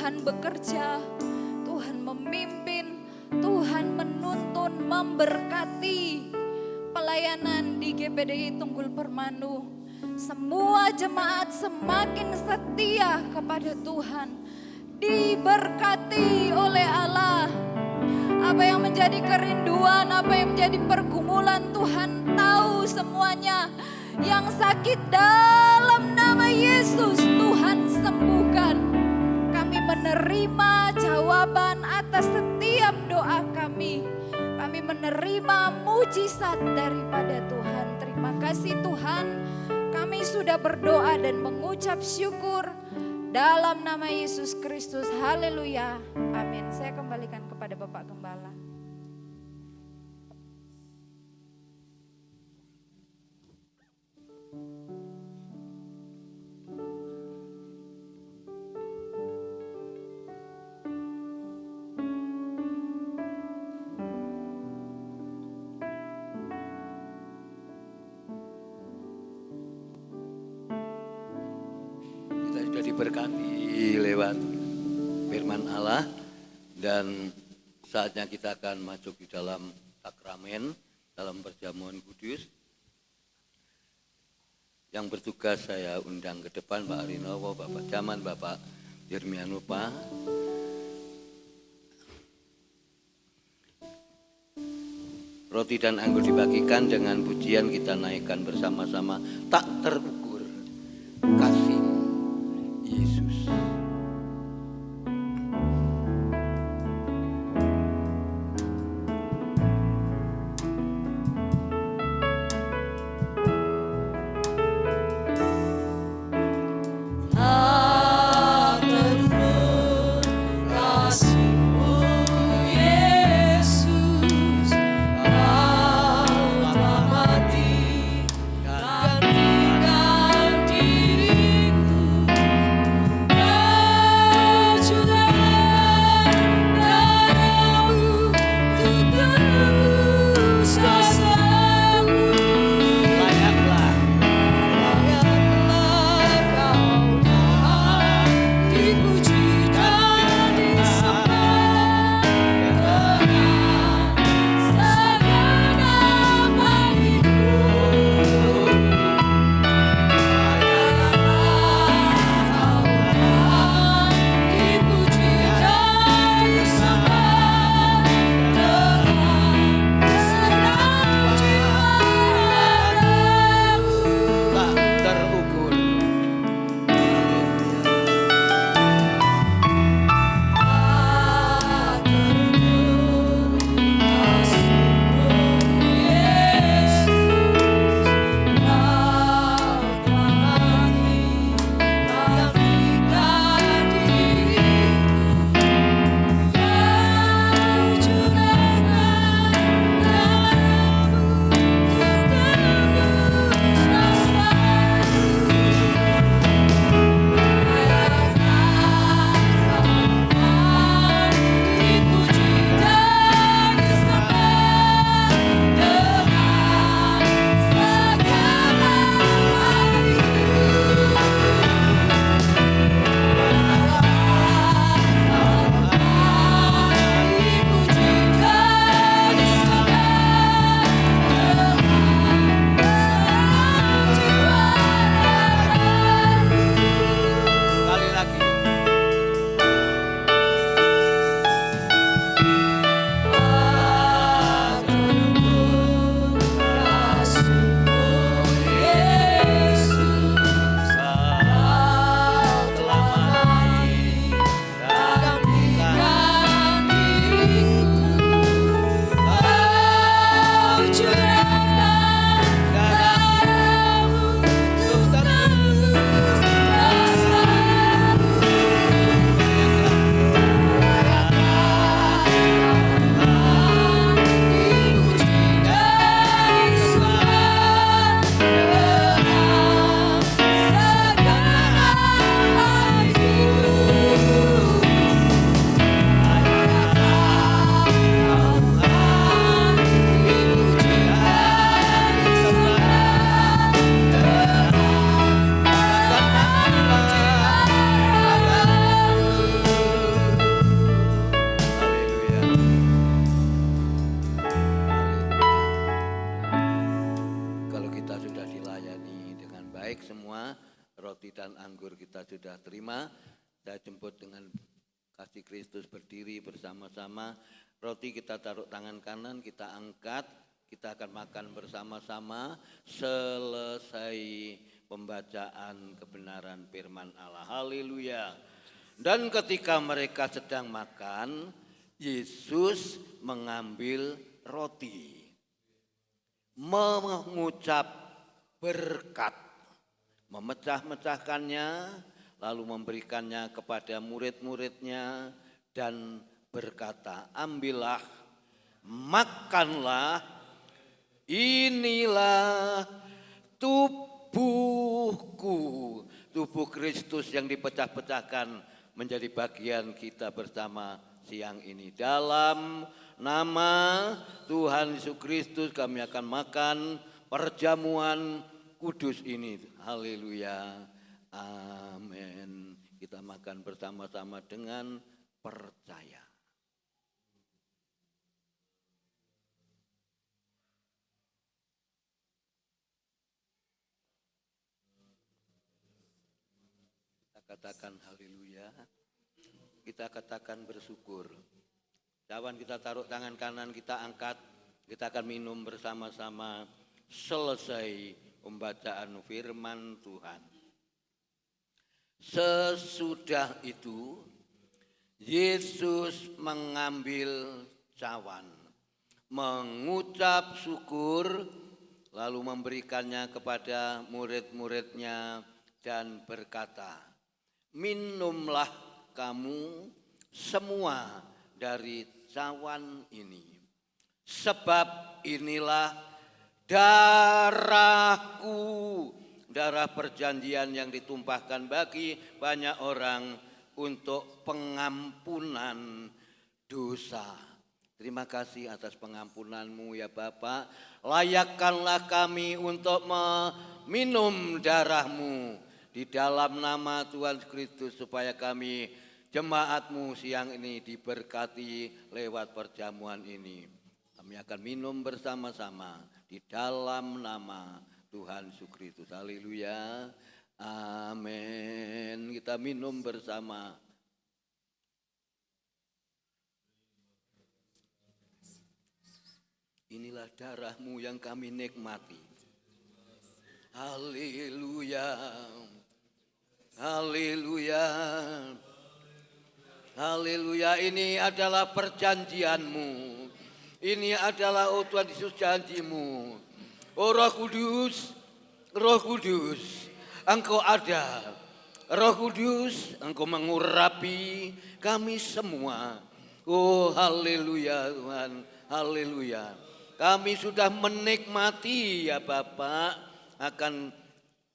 Tuhan bekerja, Tuhan memimpin, Tuhan menuntun, memberkati pelayanan di GPDI Tunggul Permanu. Semua jemaat semakin setia kepada Tuhan, diberkati oleh Allah. Apa yang menjadi kerinduan, apa yang menjadi pergumulan, Tuhan tahu semuanya. Yang sakit dalam nama Yesus Tuhan sembuhkan. Kami menerima jawaban atas setiap doa kami. Kami menerima mujizat daripada Tuhan. Terima kasih Tuhan. Kami sudah berdoa dan mengucap syukur dalam nama Yesus Kristus. Haleluya. Amin. Saya kembalikan kepada Bapak Gembala. Diberkati lewat firman Allah, dan saatnya kita akan masuk di dalam sakramen, dalam perjamuan kudus. Yang bertugas saya undang ke depan Pak Arinowo, Bapak Jaman, Bapak Dirmianupa. Roti dan anggur dibagikan, dengan pujian kita naikkan bersama-sama. Tak terukur kasih Yesus. Gantikan bersama-sama. Saya jemput dengan kasih Kristus berdiri bersama-sama. Roti kita taruh tangan kanan, kita angkat, kita akan makan bersama-sama selesai pembacaan kebenaran firman Allah. Haleluya. Dan ketika mereka sedang makan, Yesus mengambil roti, mengucap berkat, memecah-mecahkannya, lalu memberikannya kepada murid-muridnya dan berkata, ambillah, makanlah, inilah tubuhku, tubuh Kristus yang dipecah-pecahkan menjadi bagian kita bersama siang ini. Dalam nama Tuhan Yesus Kristus kami akan makan perjamuan kudus ini. Haleluya. Amin. Kita makan bersama-sama dengan percaya. Kita katakan haleluya. Kita katakan bersyukur. Cawan kita taruh tangan kanan, kita angkat, kita akan minum bersama-sama selesai pembacaan firman Tuhan. Sesudah itu Yesus mengambil cawan, mengucap syukur, lalu memberikannya kepada murid-muridnya dan berkata, minumlah kamu semua dari cawan ini, sebab inilah darahku, darah perjanjian yang ditumpahkan bagi banyak orang untuk pengampunan dosa. Terima kasih atas pengampunanmu ya Bapa. Layakkanlah kami untuk meminum darahmu di dalam nama Tuhan Kristus, supaya kami jemaatmu siang ini diberkati lewat perjamuan ini. Kami akan minum bersama-sama di dalam nama Tuhan Yesus Kristus. Haleluya. Amin. Kita minum bersama. Inilah darahmu yang kami nikmati. Haleluya. Haleluya. Haleluya. Ini adalah perjanjianmu. Ini adalah oh Tuhan Yesus janjimu. Oh Roh Kudus, Roh Kudus, Engkau ada. Roh Kudus, Engkau mengurapi kami semua. Oh haleluya Tuhan, haleluya. Kami sudah menikmati ya Bapak akan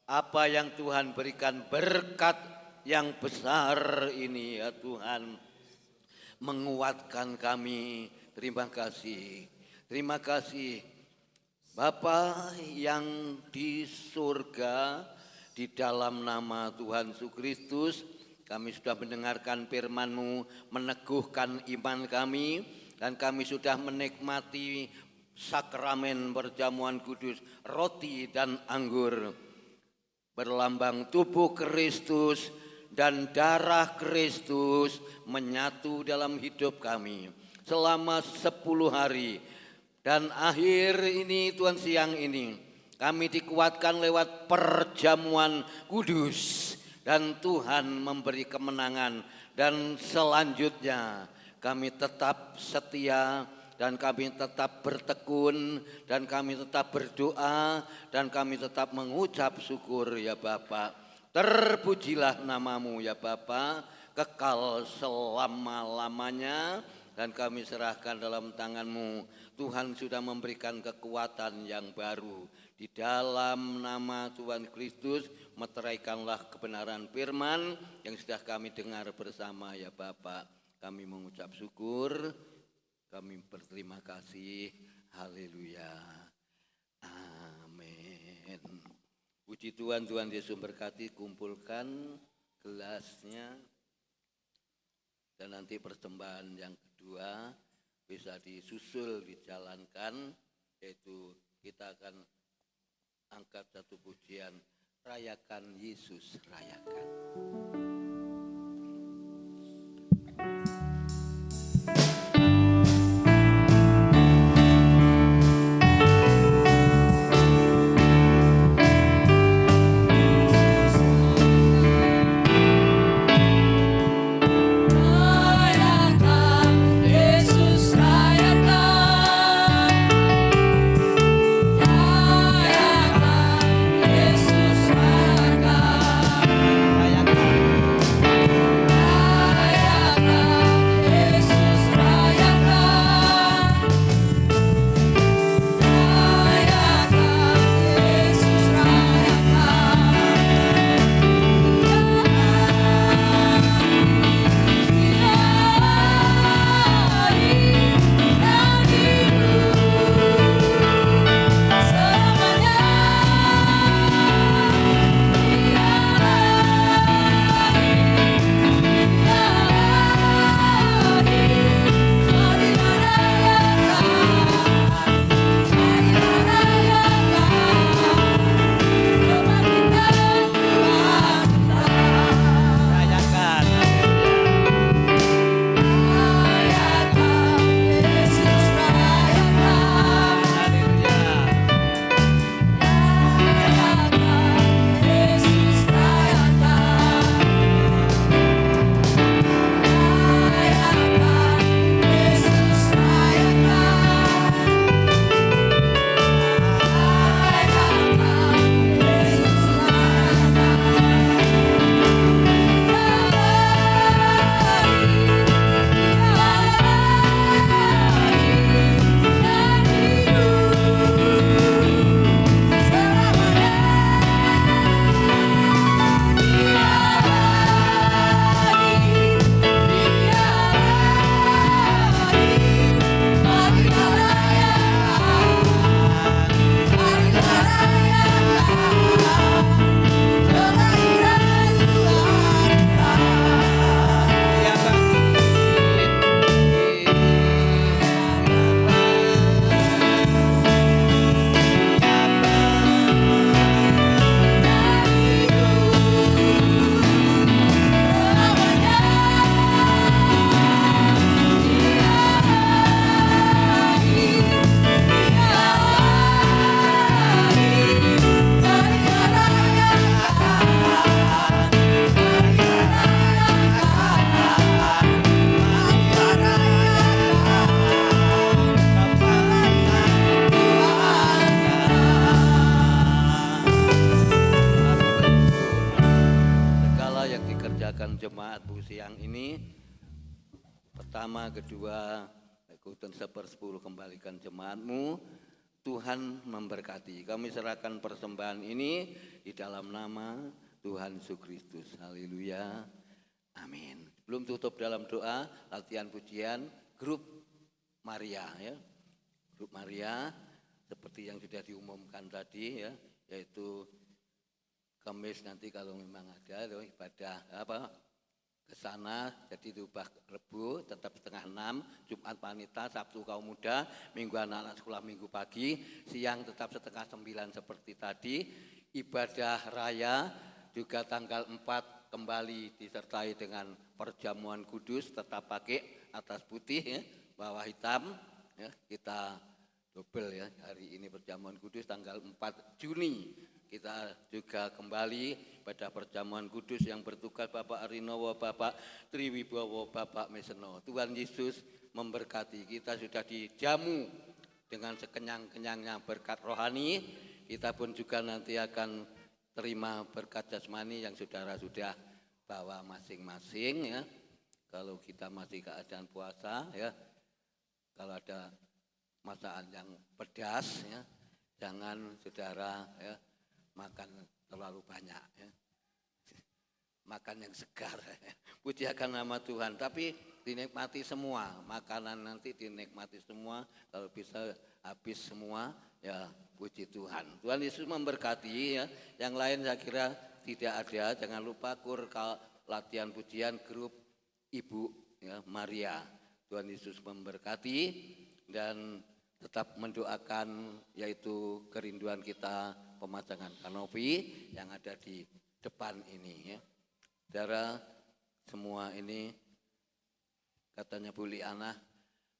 apa yang Tuhan berikan, berkat yang besar ini ya Tuhan. Menguatkan kami, terima kasih. Terima kasih Bapa yang di surga, di dalam nama Tuhan Yesus Kristus, kami sudah mendengarkan firman-Mu, meneguhkan iman kami, dan kami sudah menikmati sakramen perjamuan kudus, roti dan anggur, berlambang tubuh Kristus dan darah Kristus menyatu dalam hidup kami selama 10 hari. Dan akhir ini Tuhan siang ini kami dikuatkan lewat perjamuan kudus, dan Tuhan memberi kemenangan, dan selanjutnya kami tetap setia, dan kami tetap bertekun, dan kami tetap berdoa, dan kami tetap mengucap syukur ya Bapa. Terpujilah namamu ya Bapa, kekal selama-lamanya, dan kami serahkan dalam tanganmu. Tuhan sudah memberikan kekuatan yang baru. Di dalam nama Tuhan Kristus, meteraikanlah kebenaran firman yang sudah kami dengar bersama ya Bapa. Kami mengucap syukur, kami berterima kasih. Haleluya. Amin. Puji Tuhan, Tuhan Yesus berkati. Kumpulkan gelasnya. Dan nanti persembahan yang kedua bisa disusul, dijalankan, yaitu kita akan angkat satu pujian, rayakan Yesus, rayakan. jemaatmu siang ini. Pertama, kedua, ikutan 1/10 kembalikan jemaatmu. Tuhan memberkati. Kami serahkan persembahan ini di dalam nama Tuhan Yesus Kristus. Haleluya. Amin. Belum tutup dalam doa, latihan pujian grup Maria ya. Grup Maria seperti yang sudah diumumkan tadi ya, yaitu Kamis nanti kalau memang ada ibadah ke sana, jadi diubah Rebu tetap 5:30, Jumat wanita, Sabtu kaum muda, Minggu anak-anak sekolah Minggu pagi, siang tetap 8:30 seperti tadi. Ibadah raya juga tanggal 4 kembali disertai dengan perjamuan kudus, tetap pakai atas putih ya, bawah hitam ya, kita double ya, hari ini perjamuan kudus tanggal 4 Juni. Kita juga kembali pada perjamuan kudus yang bertugas Bapak Arinowo, Bapak Triwibowo, Bapak Meseno. Tuhan Yesus memberkati. Kita sudah dijamu dengan sekenyang-kenyangnya berkat rohani. Kita pun juga nanti akan terima berkat jasmani yang saudara sudah bawa masing-masing ya. Kalau kita masih keadaan puasa ya, kalau ada masakan yang pedas ya, jangan saudara ya makan terlalu banyak ya. Makan yang segar ya. Pujiakan nama Tuhan, tapi dinikmati semua, makanan nanti dinikmati semua, kalau bisa habis semua ya, puji Tuhan. Tuhan Yesus memberkati ya. Yang lain saya kira tidak ada. Jangan lupa latihan pujian grup Ibu ya, Maria. Tuhan Yesus memberkati dan tetap mendoakan yaitu kerinduan kita pemasangan kanopi yang ada di depan ini ya. Saudara, semua ini katanya Bu Liana,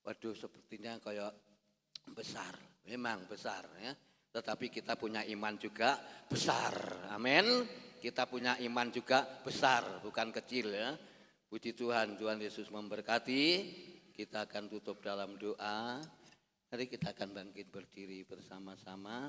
waduh sepertinya kayak besar, memang besar ya. Tetapi kita punya iman juga besar, amin. Kita punya iman juga besar, bukan kecil ya. Puji Tuhan, Tuhan Yesus memberkati. Kita akan tutup dalam doa. Mari kita akan bangkit berdiri bersama-sama.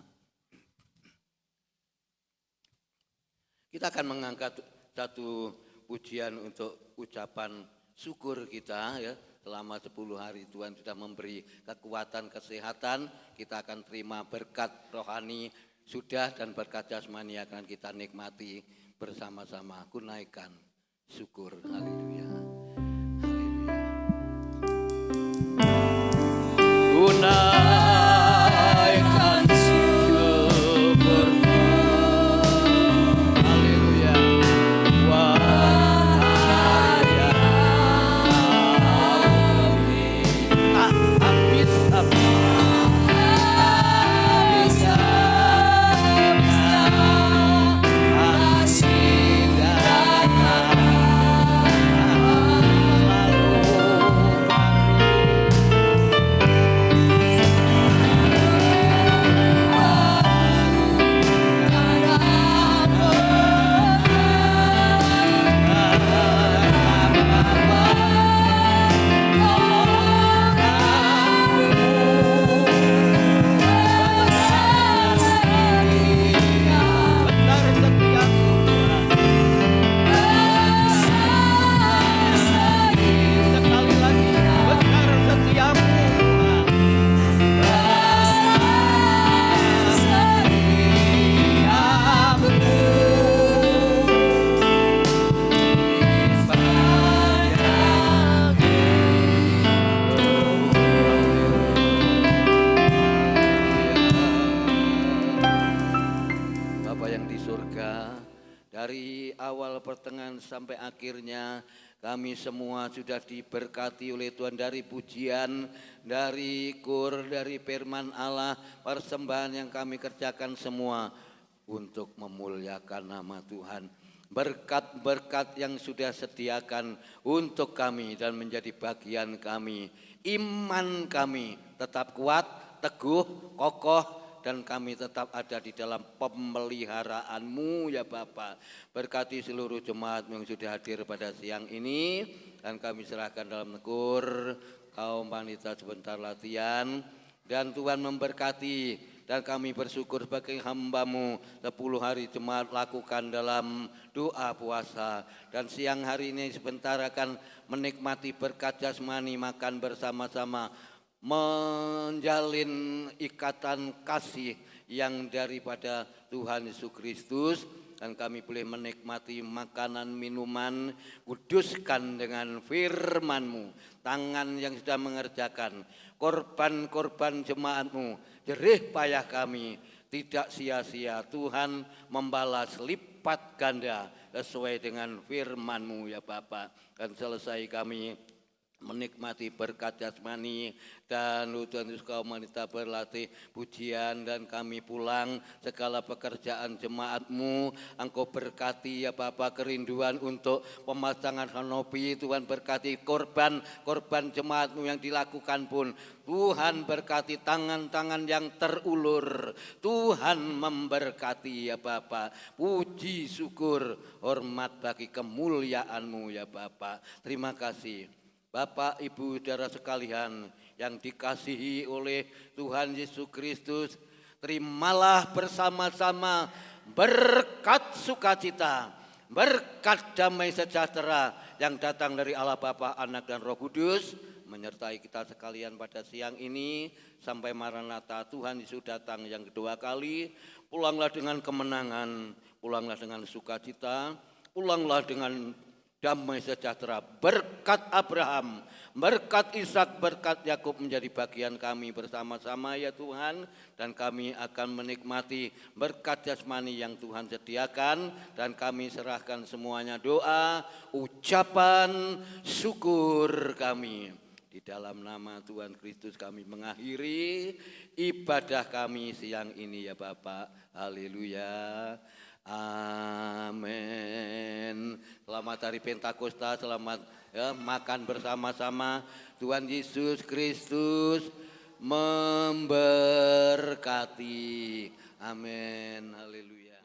Kita akan mengangkat satu pujian untuk ucapan syukur kita ya. Selama 10 hari Tuhan sudah memberi kekuatan, kesehatan. Kita akan terima berkat rohani sudah dan berkat jasmani akan kita nikmati bersama-sama. Aku naikkan syukur. Haleluya. Naikkan syukurku, haleluya, wahai tak habis-habis kasih datang sampai akhirnya kami semua sudah diberkati oleh Tuhan dari pujian, dari kur, dari firman Allah, persembahan yang kami kerjakan semua untuk memuliakan nama Tuhan. Berkat-berkat yang sudah sediakan untuk kami dan menjadi bagian kami. Iman kami tetap kuat, teguh, kokoh, dan kami tetap ada di dalam pemeliharaanmu ya Bapa. Berkati seluruh jemaat yang sudah hadir pada siang ini, dan kami serahkan dalam negur kaum wanita sebentar latihan, dan Tuhan memberkati Dan kami bersyukur sebagai hamba-Mu 10 hari jemaat lakukan dalam doa puasa. Dan siang hari ini sebentar akan menikmati berkat jasmani, makan bersama-sama, menjalin ikatan kasih yang daripada Tuhan Yesus Kristus. Dan kami boleh menikmati makanan, minuman, kuduskan dengan firman-Mu. Tangan yang sudah mengerjakan, korban-korban jemaat-Mu, jerih payah kami, tidak sia-sia. Tuhan membalas lipat ganda sesuai dengan firman-Mu ya Bapa. Dan selesai kami menikmati berkat jasmani dan Tuhan Yesus kaum wanita berlatih pujian, dan kami pulang segala pekerjaan jemaat-Mu Engkau berkati ya Bapa. Kerinduan untuk pemasangan kanopi Tuhan berkati, korban jemaat-Mu yang dilakukan pun Tuhan berkati, tangan-tangan yang terulur Tuhan memberkati ya Bapa. Puji syukur hormat bagi kemuliaan-Mu ya Bapa. Terima kasih Bapak, Ibu, saudara sekalian yang dikasihi oleh Tuhan Yesus Kristus, terimalah bersama-sama berkat sukacita, berkat damai sejahtera yang datang dari Allah Bapa, Anak, dan Roh Kudus menyertai kita sekalian pada siang ini sampai Maranatha Tuhan Yesus datang yang kedua kali. Pulanglah dengan kemenangan, pulanglah dengan sukacita, pulanglah dengan damai sejahtera. Berkat Abraham, berkat Ishak, berkat Yakub menjadi bagian kami bersama-sama ya Tuhan. Dan kami akan menikmati berkat jasmani yang Tuhan sediakan. Dan kami serahkan semuanya doa, ucapan syukur kami. Di dalam nama Tuhan Kristus kami mengakhiri ibadah kami siang ini ya Bapak. Haleluya. Amin. Selamat hari Pentakosta, selamat ya, makan bersama-sama. Tuhan Yesus Kristus memberkati. Amin. Haleluya.